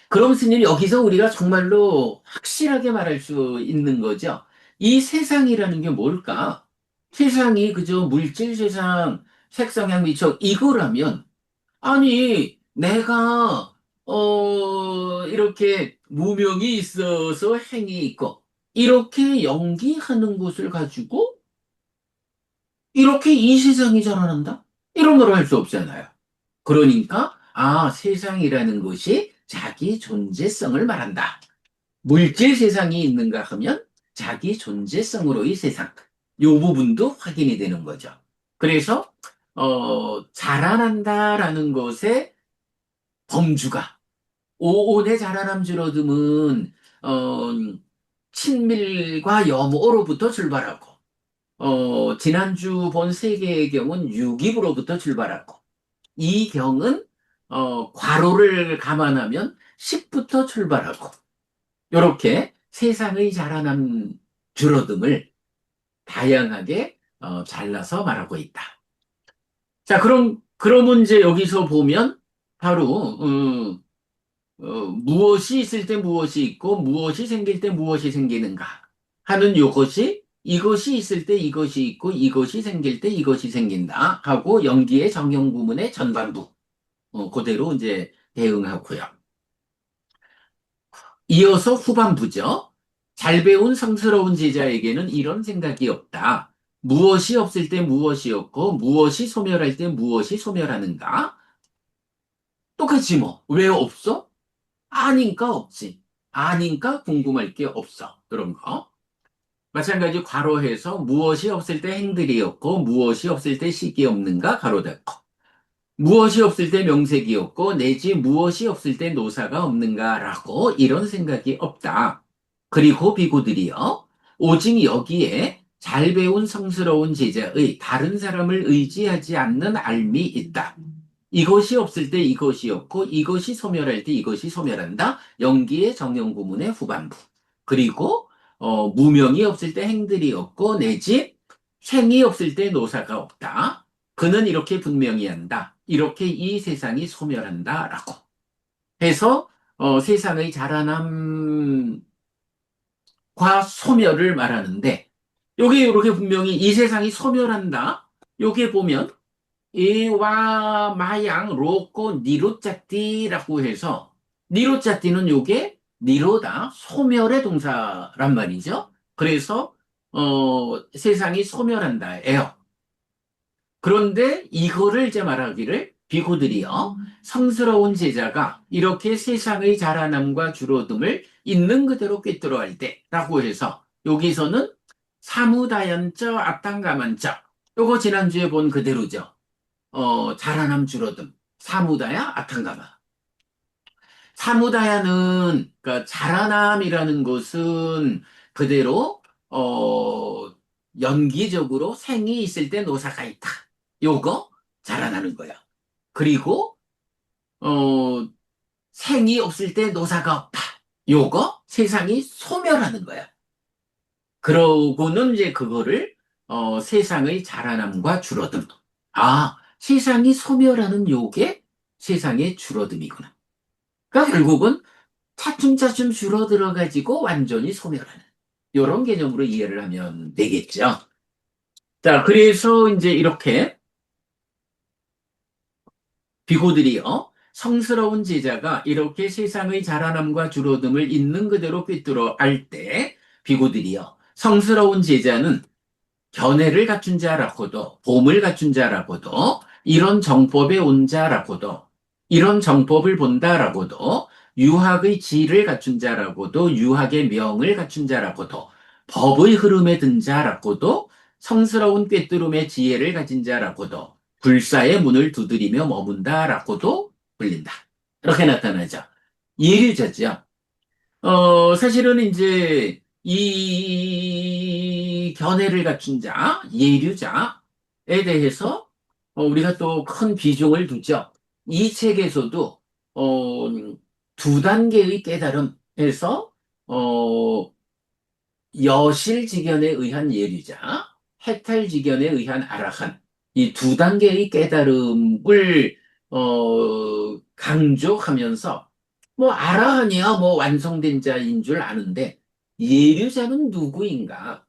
그럼 스님 여기서 우리가 정말로 확실하게 말할 수 있는 거죠. 이 세상이라는 게 뭘까? 세상이 그저 물질 세상, 색성향 미적 이거라면 아니 내가 이렇게 무명이 있어서 행이 있고 이렇게 연기하는 것을 가지고 이렇게 이 세상이 자라난다? 이런 걸 할 수 없잖아요. 그러니까 세상이라는 것이 자기 존재성을 말한다. 물질 세상이 있는가 하면 자기 존재성으로의 세상. 요 부분도 확인이 되는 거죠. 그래서 자라난다라는 것의 범주가 오온의 자라남 줄어듦은 어, 친밀과 염오로부터 출발하고 지난주 본 세계의 경은 유기부로부터 출발하고 이 경은 괄호를 감안하면 10부터 출발하고 이렇게 세상의 자라남 줄어듦을 다양하게 잘라서 말하고 있다. 자, 그러면 이제 여기서 보면 바로 무엇이 있을 때 무엇이 있고 무엇이 생길 때 무엇이 생기는가 하는 이것이 이것이 있을 때 이것이 있고 이것이 생길 때 이것이 생긴다 하고 연기의 정형구문의 전반부 그대로 이제 대응하고요. 이어서 후반부죠. 잘 배운 성스러운 제자에게는 이런 생각이 없다. 무엇이 없을 때 무엇이 없고 무엇이 소멸할 때 무엇이 소멸하는가? 똑같지 뭐. 왜 없어? 아니까 없지. 아니까 궁금할 게 없어. 그런 거. 마찬가지 괄호해서 무엇이 없을 때 행들이 없고 무엇이 없을 때 식이 없는가 가로 닫고 무엇이 없을 때 명색이 없고 내지 무엇이 없을 때 노사가 없는가라고 이런 생각이 없다. 그리고 비구들이여 오직 여기에 잘 배운 성스러운 제자의 다른 사람을 의지하지 않는 삶이 있다. 이것이 없을 때 이것이 없고 이것이 소멸할 때 이것이 소멸한다. 연기의 정형구문의 후반부. 그리고 무명이 없을 때 행들이 없고 내지 생이 없을 때 노사가 없다. 그는 이렇게 분명히 한다. 이렇게 이 세상이 소멸한다라고 해서 세상의 자라남과 소멸을 말하는데 여기 이렇게 분명히 이 세상이 소멸한다. 여기 보면 이와 마양 로꼬 니로짜띠라고 해서 니로짜띠는 요게 니로다 소멸의 동사란 말이죠. 그래서 세상이 소멸한다예요. 그런데 이거를 이제 말하기를 비고들이여 성스러운 제자가 이렇게 세상의 자라남과 줄어듦을 있는 그대로 꿰뚫어 할 때라고 해서 여기서는 사무다연저 앞당가만저 요거 지난주에 본 그대로죠. 자라남 줄어듦 사무다야 아탕가마 사무다야는 그러니까 자라남이라는 것은 그대로 연기적으로 생이 있을 때 노사가 있다. 요거 자라나는 거야. 그리고 어, 생이 없을 때 노사가 없다. 요거 세상이 소멸하는 거야. 그러고는 이제 그거를 세상의 자라남과 줄어듦. 아, 세상이 소멸하는 요게 세상의 줄어듦이구나. 그러니까 결국은 차츰차츰 줄어들어 가지고 완전히 소멸하는 요런 개념으로 이해를 하면 되겠죠. 자, 그래서 이제 이렇게 비고들이요. 성스러운 제자가 이렇게 세상의 자라남과 줄어듦을 있는 그대로 꿰뚫어 알 때 비고들이요. 성스러운 제자는 견해를 갖춘 자라고도 봄을 갖춘 자라고도 이런 정법에 온 자라고도 이런 정법을 본다라고도 유학의 지를 갖춘 자라고도 유학의 명을 갖춘 자라고도 법의 흐름에 든 자라고도 성스러운 꿰뚫음의 지혜를 가진 자라고도 불사의 문을 두드리며 머문다라고도 불린다. 이렇게 나타나죠. 예류자죠. 사실은 이제 이 견해를 갖춘 자, 예류자에 대해서 우리가 또 큰 비중을 두죠. 이 책에서도 어, 두 단계의 깨달음에서 여실지견에 의한 예류자, 해탈지견에 의한 아라한 이 두 단계의 깨달음을 강조하면서 뭐 아라한이야 뭐 완성된 자인 줄 아는데 예류자는 누구인가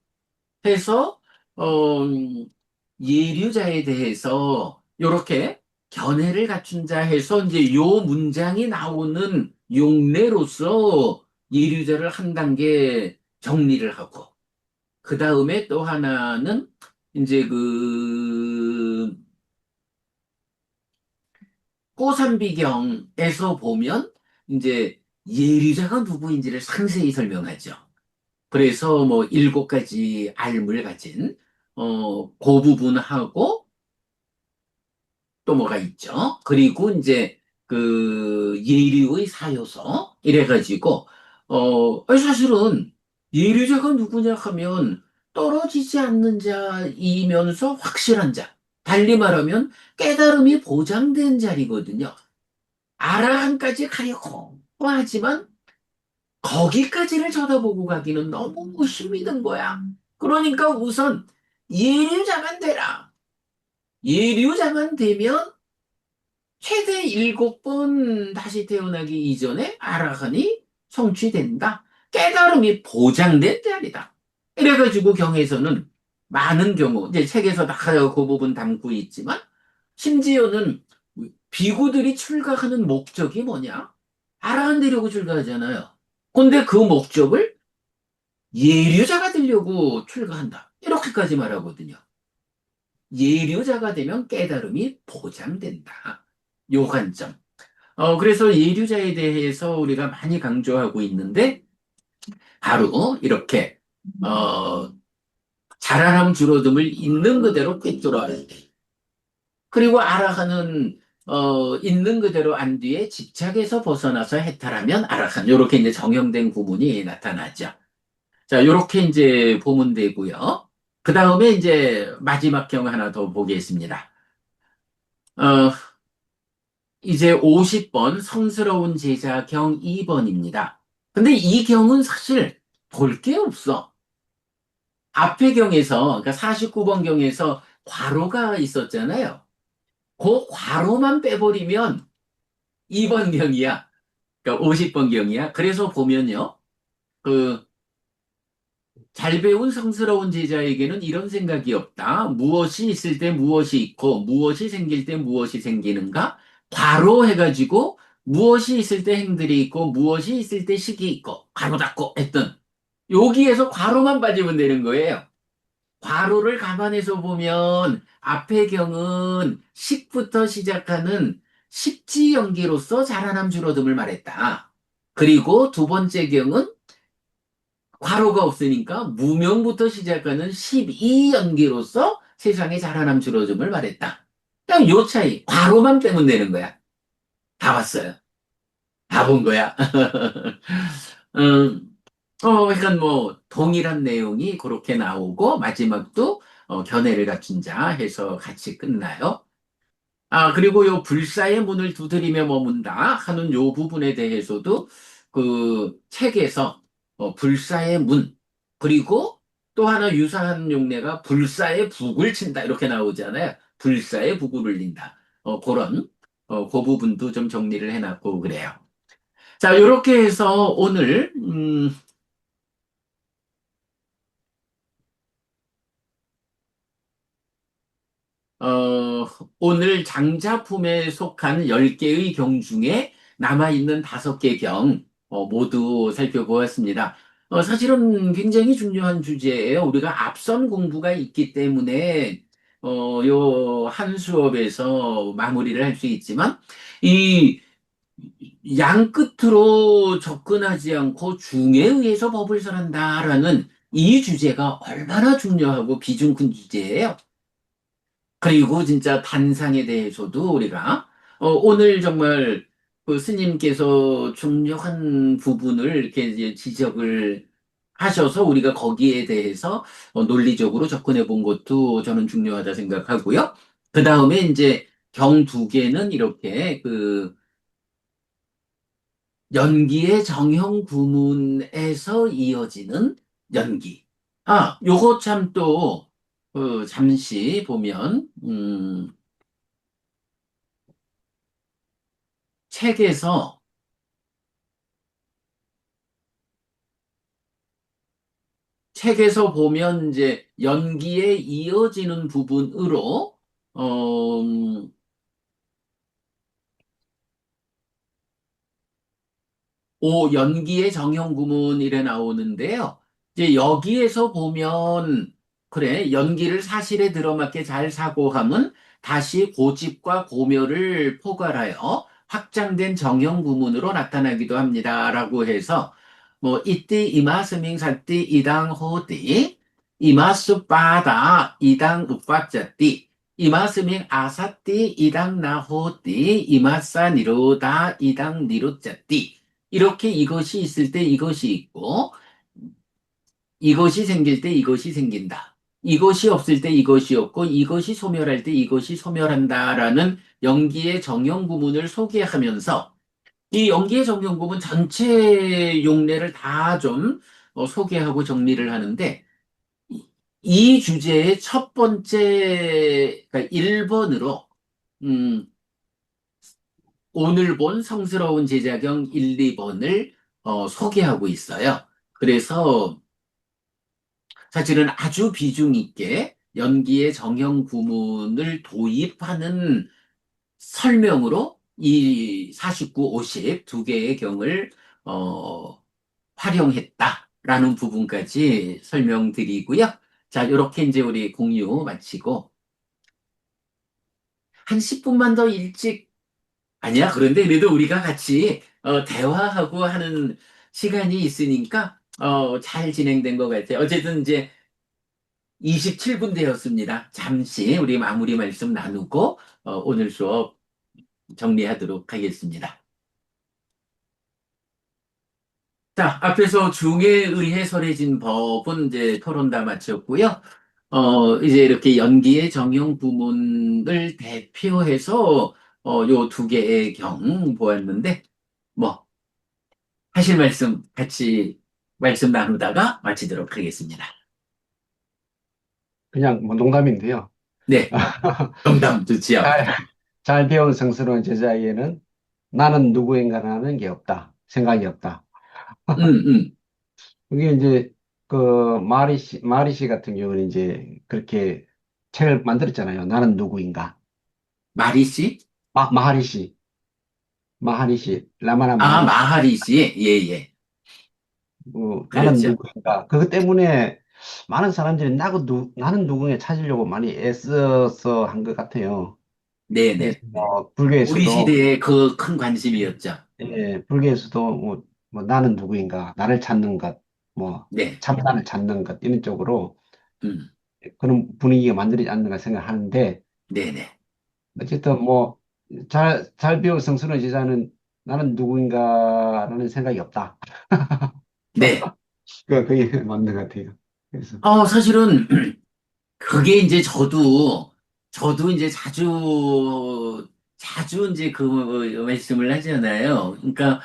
해서 어, 예류자에 대해서 이렇게 견해를 갖춘 자 해서 이제 요 문장이 나오는 용례로서 예류자를 한 단계 정리를 하고 그 다음에 또 하나는 이제 그 꼬산비경에서 보면 이제 예리자가 누구인지를 상세히 설명하죠. 그래서 뭐 7가지 알물 가진 그 부분하고 또 뭐가 있죠. 그리고 이제 그 예류의 사요서 이래가지고 사실은 예류자가 누구냐 하면 떨어지지 않는 자이면서 확실한 자. 달리 말하면 깨달음이 보장된 자리거든요. 아라한까지 가려고 하지만 거기까지를 쳐다보고 가기는 너무 힘이 든 거야. 그러니까 우선 예류자만 되라. 예류자만 되면 최대 7번 다시 태어나기 이전에 아라한이 성취된다. 깨달음이 보장된 자리다. 이래가지고 경에서는 많은 경우, 이제 책에서 다 그 부분 담고 있지만, 심지어는 비구들이 출가하는 목적이 뭐냐? 알아내려고 출가하잖아요. 근데 그 목적을 예류자가 되려고 출가한다. 이렇게까지 말하거든요. 예류자가 되면 깨달음이 보장된다. 요 관점. 그래서 예류자에 대해서 우리가 많이 강조하고 있는데, 바로 이렇게, 자라남 줄어듦을 있는 그대로 꿰뚫어야 돼. 그리고 아라한은, 있는 그대로 안 뒤에 집착에서 벗어나서 해탈하면 아라한. 요렇게 이제 정형된 구문이 나타나죠. 자, 요렇게 이제 보면 되고요. 그 다음에 이제 마지막 경 하나 더 보겠습니다. 어, 이제 50번 성스러운 제자 경 2번입니다. 근데 이 경은 사실 볼 게 없어. 앞의 경에서, 그러니까 49번 경에서 괄호가 있었잖아요. 그 괄호만 빼버리면 2번 경이야. 그러니까 50번 경이야. 그래서 보면요. 그, 잘 배운 성스러운 제자에게는 이런 생각이 없다. 무엇이 있을 때 무엇이 있고, 무엇이 생길 때 무엇이 생기는가? 괄호 해가지고, 무엇이 있을 때 행들이 있고, 무엇이 있을 때 식이 있고, 괄호 닫고 했던, 여기에서 괄호만 빠지면 되는 거예요. 괄호를 감안해서 보면, 앞의 경은 식부터 시작하는 식지 연기로서 자라남 줄어듦을 말했다. 그리고 두 번째 경은 괄호가 없으니까 무명부터 시작하는 12연기로서 세상의 자라남 줄어듦을 말했다. 그냥 요 차이, 괄호만 빼면 되는 거야. 다 봤어요. 다 본 거야. 음, 그러니까 뭐, 동일한 내용이 그렇게 나오고, 마지막도 견해를 갖춘 자 해서 같이 끝나요. 그리고 요 불사의 문을 두드리며 머문다 하는 요 부분에 대해서도 그 책에서 불사의 문, 그리고 또 하나 유사한 용례가 불사의 북을 친다 이렇게 나오잖아요. 불사의 북을 울린다. 그런 그 부분도 좀 정리를 해놨고 그래요. 자, 요렇게 해서 오늘 오늘 장자품에 속한 10개의 경 중에 남아있는 5개 경, 모두 살펴보았습니다. 사실은 굉장히 중요한 주제예요. 우리가 앞선 공부가 있기 때문에, 요 한 수업에서 마무리를 할 수 있지만, 이 양 끝으로 접근하지 않고 중에 의해서 법을 설한다라는 이 주제가 얼마나 중요하고 비중 큰 주제예요. 그리고 진짜 단상에 대해서도 우리가 오늘 정말 그 스님께서 중요한 부분을 이렇게 이제 지적을 하셔서 우리가 거기에 대해서 논리적으로 접근해 본 것도 저는 중요하다 생각하고요. 그 다음에 이제 경 두 개는 이렇게 그 연기의 정형 구문에서 이어지는 연기. 요거 참 또, 잠시 보면, 책에서, 책에서 보면 이제 연기에 이어지는 부분으로, 음, 연기의 정형 구문이래 나오는데요. 이제 여기에서 보면, 그래, 연기를 사실에 들어맞게 잘 사고함은 다시 고집과 고묘를 포괄하여 확장된 정형 구문으로 나타나기도 합니다. 라고 해서, 뭐, 이띠, 이마스밍, 살띠, 이당, 호띠, 이마스 빠다, 이당, 우빠짜띠, 이마스밍, 아사띠, 이당, 나호띠, 이마사, 니로다, 이당, 니로짜띠. 이렇게 이것이 있을 때 이것이 있고, 이것이 생길 때 이것이 생긴다. 이것이 없을 때 이것이 없고, 이것이 소멸할 때 이것이 소멸한다라는 연기의 정형 구문을 소개하면서, 이 연기의 정형 구문 전체 용례를 다 좀 소개하고 정리를 하는데, 이 주제의 첫 번째, 그러니까 1번으로, 오늘 본 성스러운 제자경 1, 2번을 소개하고 있어요. 그래서 사실은 아주 비중 있게 연기의 정형 구문을 도입하는 설명으로 이 49, 50 두 개의 경을 어, 활용했다라는 부분까지 설명드리고요. 자, 이렇게 이제 우리 공유 마치고 한 10분만 더 일찍 아니야. 그런데 그래도 우리가 같이 대화하고 하는 시간이 있으니까 잘 진행된 것 같아요. 어쨌든 이제 27분 되었습니다. 잠시 우리 마무리 말씀 나누고 오늘 수업 정리하도록 하겠습니다. 자, 앞에서 중에 의해 설해진 법은 이제 토론 다 마쳤고요. 이제 이렇게 연기의 정형 부문을 대표해서 요 두 개의 경 보았는데, 뭐, 하실 말씀 같이 말씀 나누다가 마치도록 하겠습니다. 그냥 뭐 농담인데요. 네, 정답 좋지요. 잘, 잘 배운 성스러운 제자에게는 나는 누구인가라는 게 없다. 생각이 없다. 음, 음. 그게 이제 그 마리시 같은 경우는 이제 그렇게 책을 만들었잖아요. 나는 누구인가. 마리 씨? 마하리시, 마하리시, 라마나 아, 마하리시. 마하리 씨? 예, 예. 나는 그렇죠. 누구인가. 그것 때문에 많은 사람들이 나는 누구인가 찾으려고 많이 애써서 한 것 같아요. 그래서 네네. 뭐 우리 불교에서도 시대의 그 큰 관심이었죠. 불교에서도 뭐 나는 누구인가, 나를 찾는 것, 뭐 네. 참나를 찾는 것 이런 쪽으로 음, 그런 분위기가 만들어지지 않는가 생각하는데 네네. 어쨌든 뭐 잘 배운 성스러운 제자는 나는 누구인가라는 생각이 없다. 네. 그게 맞는 것 같아요. 그래서 사실은 그게 이제 저도 이제 자주 이제 그 말씀을 하잖아요. 그러니까,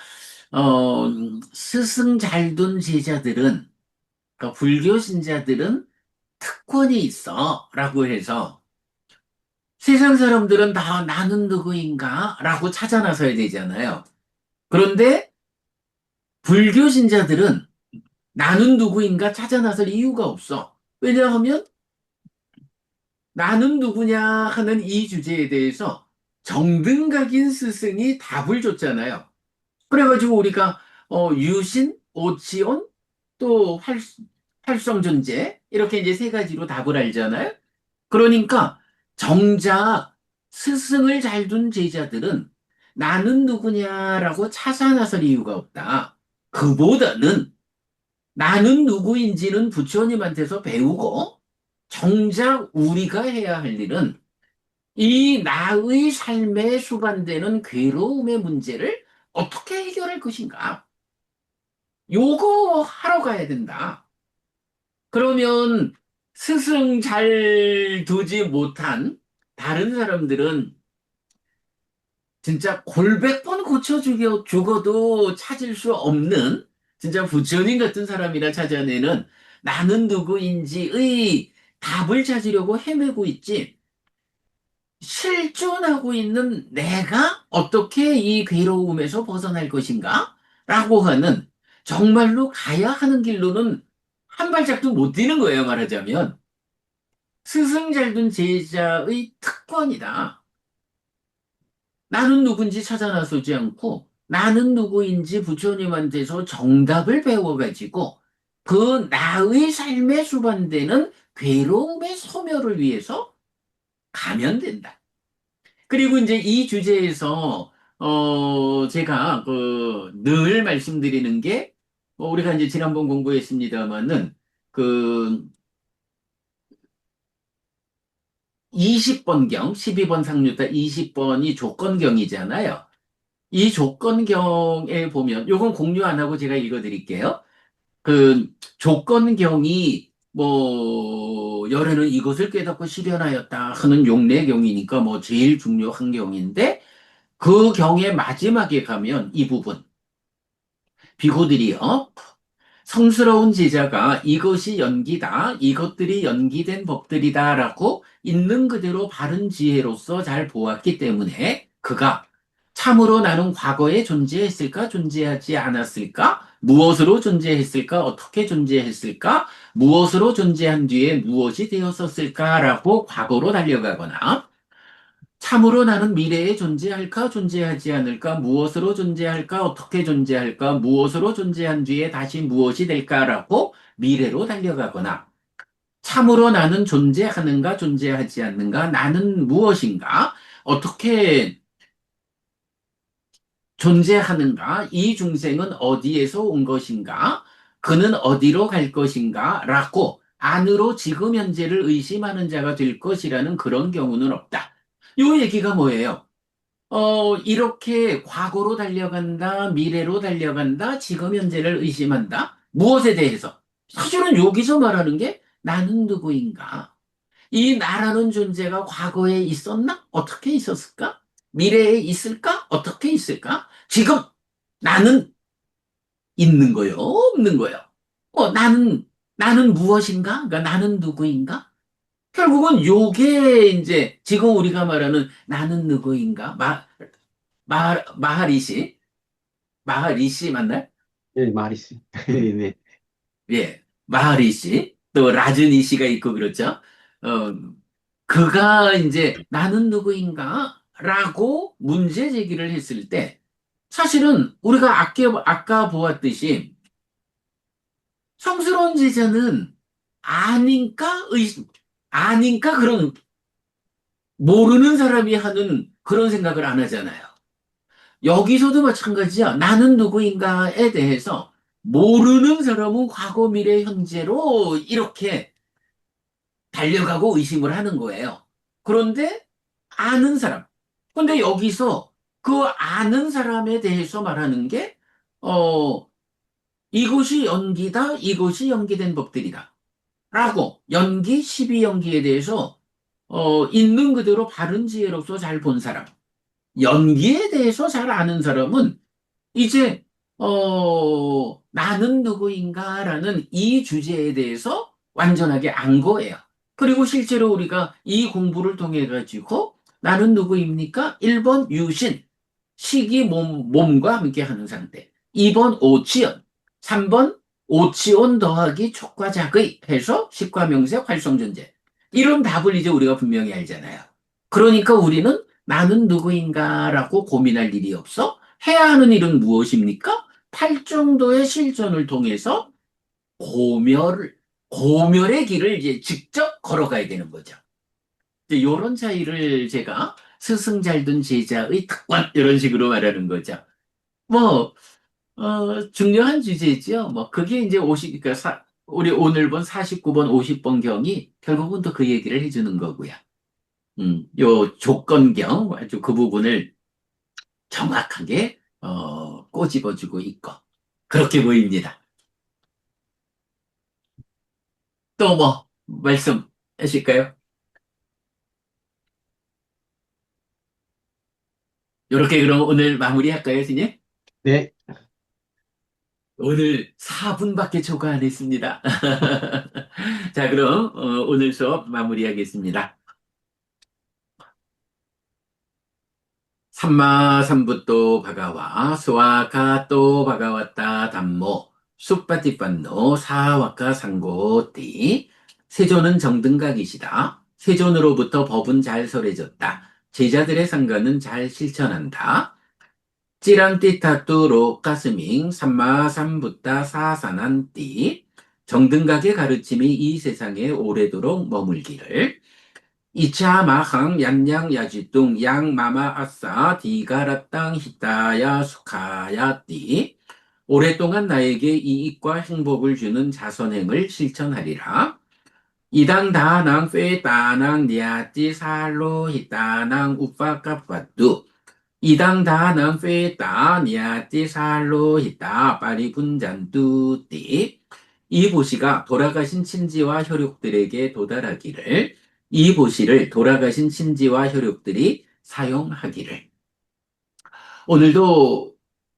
스승 잘 둔 제자들은, 그러니까 불교 신자들은 특권이 있어. 라고 해서 세상 사람들은 다 나는 누구인가? 라고 찾아 나서야 되잖아요. 그런데 불교 신자들은 나는 누구인가 찾아 나설 이유가 없어. 왜냐하면 나는 누구냐 하는 이 주제에 대해서 정등각인 스승이 답을 줬잖아요. 그래가지고 우리가 유신, 오치온, 또 활성존재 이렇게 이제 세 가지로 답을 알잖아요. 그러니까 정작 스승을 잘 둔 제자들은 나는 누구냐라고 찾아 나설 이유가 없다. 그보다는 나는 누구인지는 부처님한테서 배우고 정작 우리가 해야 할 일은 이 나의 삶에 수반되는 괴로움의 문제를 어떻게 해결할 것인가? 요거 하러 가야 된다. 그러면 스승 잘 두지 못한 다른 사람들은 진짜 골백 번 죽어도 찾을 수 없는 진짜 부처님 같은 사람이라 찾아내는 나는 누구인지의 답을 찾으려고 헤매고 있지. 실존하고 있는 내가 어떻게 이 괴로움에서 벗어날 것인가? 라고 하는 정말로 가야 하는 길로는 한 발짝도 못 뛰는 거예요, 말하자면. 스승 잘 둔 제자의 특권이다. 나는 누군지 찾아 나서지 않고 나는 누구인지 부처님한테서 정답을 배워가지고 그 나의 삶에 수반되는 괴로움의 소멸을 위해서 가면 된다. 그리고 이제 이 주제에서 제가 그 늘 말씀드리는 게 우리가 이제 지난번 공부했습니다마는 그 20번경, 12번 상류타 20번이 조건경이잖아요. 이 조건경에 보면, 요건 공유 안 하고 제가 읽어드릴게요. 그 조건경이 뭐, 열에는 이것을 깨닫고 실현하였다 하는 용례경이니까 뭐 제일 중요한 경인데, 그 경의 마지막에 가면 이 부분, 비고들이요. 성스러운 제자가 이것이 연기다, 이것들이 연기된 법들이다라고 있는 그대로 바른 지혜로서 잘 보았기 때문에 그가 참으로 나는 과거에 존재했을까, 존재하지 않았을까? 무엇으로 존재했을까? 어떻게 존재했을까? 무엇으로 존재한 뒤에 무엇이 되었었을까라고 과거로 달려가거나 참으로 나는 미래에 존재할까, 존재하지 않을까, 무엇으로 존재할까, 어떻게 존재할까, 무엇으로 존재한 뒤에 다시 무엇이 될까라고 미래로 달려가거나 참으로 나는 존재하는가, 존재하지 않는가, 나는 무엇인가, 어떻게 존재하는가, 이 중생은 어디에서 온 것인가, 그는 어디로 갈 것인가, 라고 안으로 지금 현재를 의심하는 자가 될 것이라는 그런 경우는 없다. 요 얘기가 뭐예요? 이렇게 과거로 달려간다, 미래로 달려간다, 지금 현재를 의심한다? 무엇에 대해서? 사실은 여기서 말하는 게 나는 누구인가? 이 나라는 존재가 과거에 있었나? 어떻게 있었을까? 미래에 있을까? 어떻게 있을까? 지금 나는 있는 거요? 없는 거요? 나는 무엇인가? 그러니까 나는 누구인가? 결국은 요게 이제 지금 우리가 말하는 나는 누구인가? 마하리시? 마하리시 맞나요? 예, 마리스. 네. 예. 마하리시. 또 라즈니시가 있고 그렇죠. 어, 그가 이제 나는 누구인가? 라고 문제 제기를 했을 때 사실은 우리가 아까 보았듯이 성스러운 제자는 아닌가 그런 모르는 사람이 하는 그런 생각을 안 하잖아요. 여기서도 마찬가지야. 나는 누구인가에 대해서 모르는 사람은 과거, 미래, 현재로 이렇게 달려가고 의심을 하는 거예요. 그런데 아는 사람. 근데 여기서 그 아는 사람에 대해서 말하는 게, 이것이 연기다, 이것이 연기된 법들이다. 라고 연기, 12연기에 대해서, 있는 그대로 바른 지혜로서 잘 본 사람. 연기에 대해서 잘 아는 사람은 이제 나는 누구인가라는 이 주제에 대해서 완전하게 안 거예요. 그리고 실제로 우리가 이 공부를 통해 가지고 나는 누구입니까? 1번 유신, 식이 몸과 함께 하는 상태. 2번 오치연, 3번 오치온 더하기 촉과 작의 해서 식과 명색 활성존재. 이런 답을 이제 우리가 분명히 알잖아요. 그러니까 우리는 나는 누구인가라고 고민할 일이 없어. 해야 하는 일은 무엇입니까? 팔정도의 실전을 통해서 고멸의 길을 이제 직접 걸어가야 되는 거죠. 이제 요런 차이를 제가 스승 잘 둔 제자의 특권, 이런 식으로 말하는 거죠. 뭐, 중요한 주제죠. 뭐, 그게 이제 그러니까 우리 오늘 본 49번, 50번 경이 결국은 또 그 얘기를 해주는 거고요. 요 조건경, 아주 그 부분을 정확하게, 꼬집어주고 있고, 그렇게 보입니다. 또 뭐, 말씀하실까요? 요렇게 그럼 오늘 마무리할까요, 스님? 네. 오늘 4분밖에 초과 안 했습니다. 자, 그럼, 오늘 수업 마무리하겠습니다. 삼마삼부또 바가와 스와카또 바가와타 담모 숲바티판노 사와카 상고띠 세존은 정등각이시다. 세존으로부터 법은 잘 설해졌다. 제자들의 상관은 잘 실천한다. 찌란띠타뚜로 가스밍 삼마삼부타 사산한띠 정등각의 가르침이 이 세상에 오래도록 머물기를 이차 마항 얀양 야지뚱 양 마마 아싸 디가라땅 히타야 수카야 띠 오랫동안 나에게 이익과 행복을 주는 자선행을 실천하리라. 이당 다낭 페따낭 니아띠 살로 히타낭 우파카파뚜 이당 다낭 페따 니아띠 살로 히타 파리 분잔뚜 띠이 보시가 돌아가신 친지와 혈육들에게 도달하기를 이 보시를 돌아가신 친지와 혈육들이 사용하기를. 오늘도,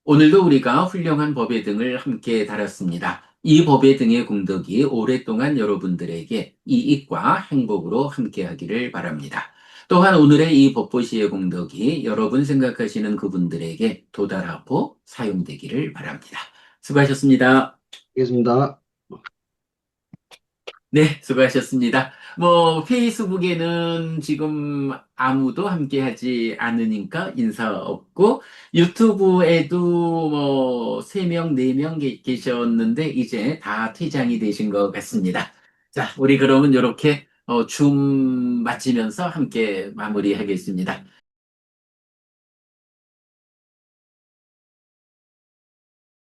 오늘도 우리가 훌륭한 법의 등을 함께 달았습니다. 이 법의 등의 공덕이 오랫동안 여러분들에게 이익과 행복으로 함께 하기를 바랍니다. 또한 오늘의 이 법보시의 공덕이 여러분 생각하시는 그분들에게 도달하고 사용되기를 바랍니다. 수고하셨습니다. 알겠습니다. 네, 수고하셨습니다. 뭐, 페이스북에는 지금 아무도 함께 하지 않으니까 인사 없고, 유튜브에도 뭐, 3명, 4명 계셨는데, 이제 다 퇴장이 되신 것 같습니다. 자, 우리 그러면 이렇게 줌 마치면서 함께 마무리하겠습니다.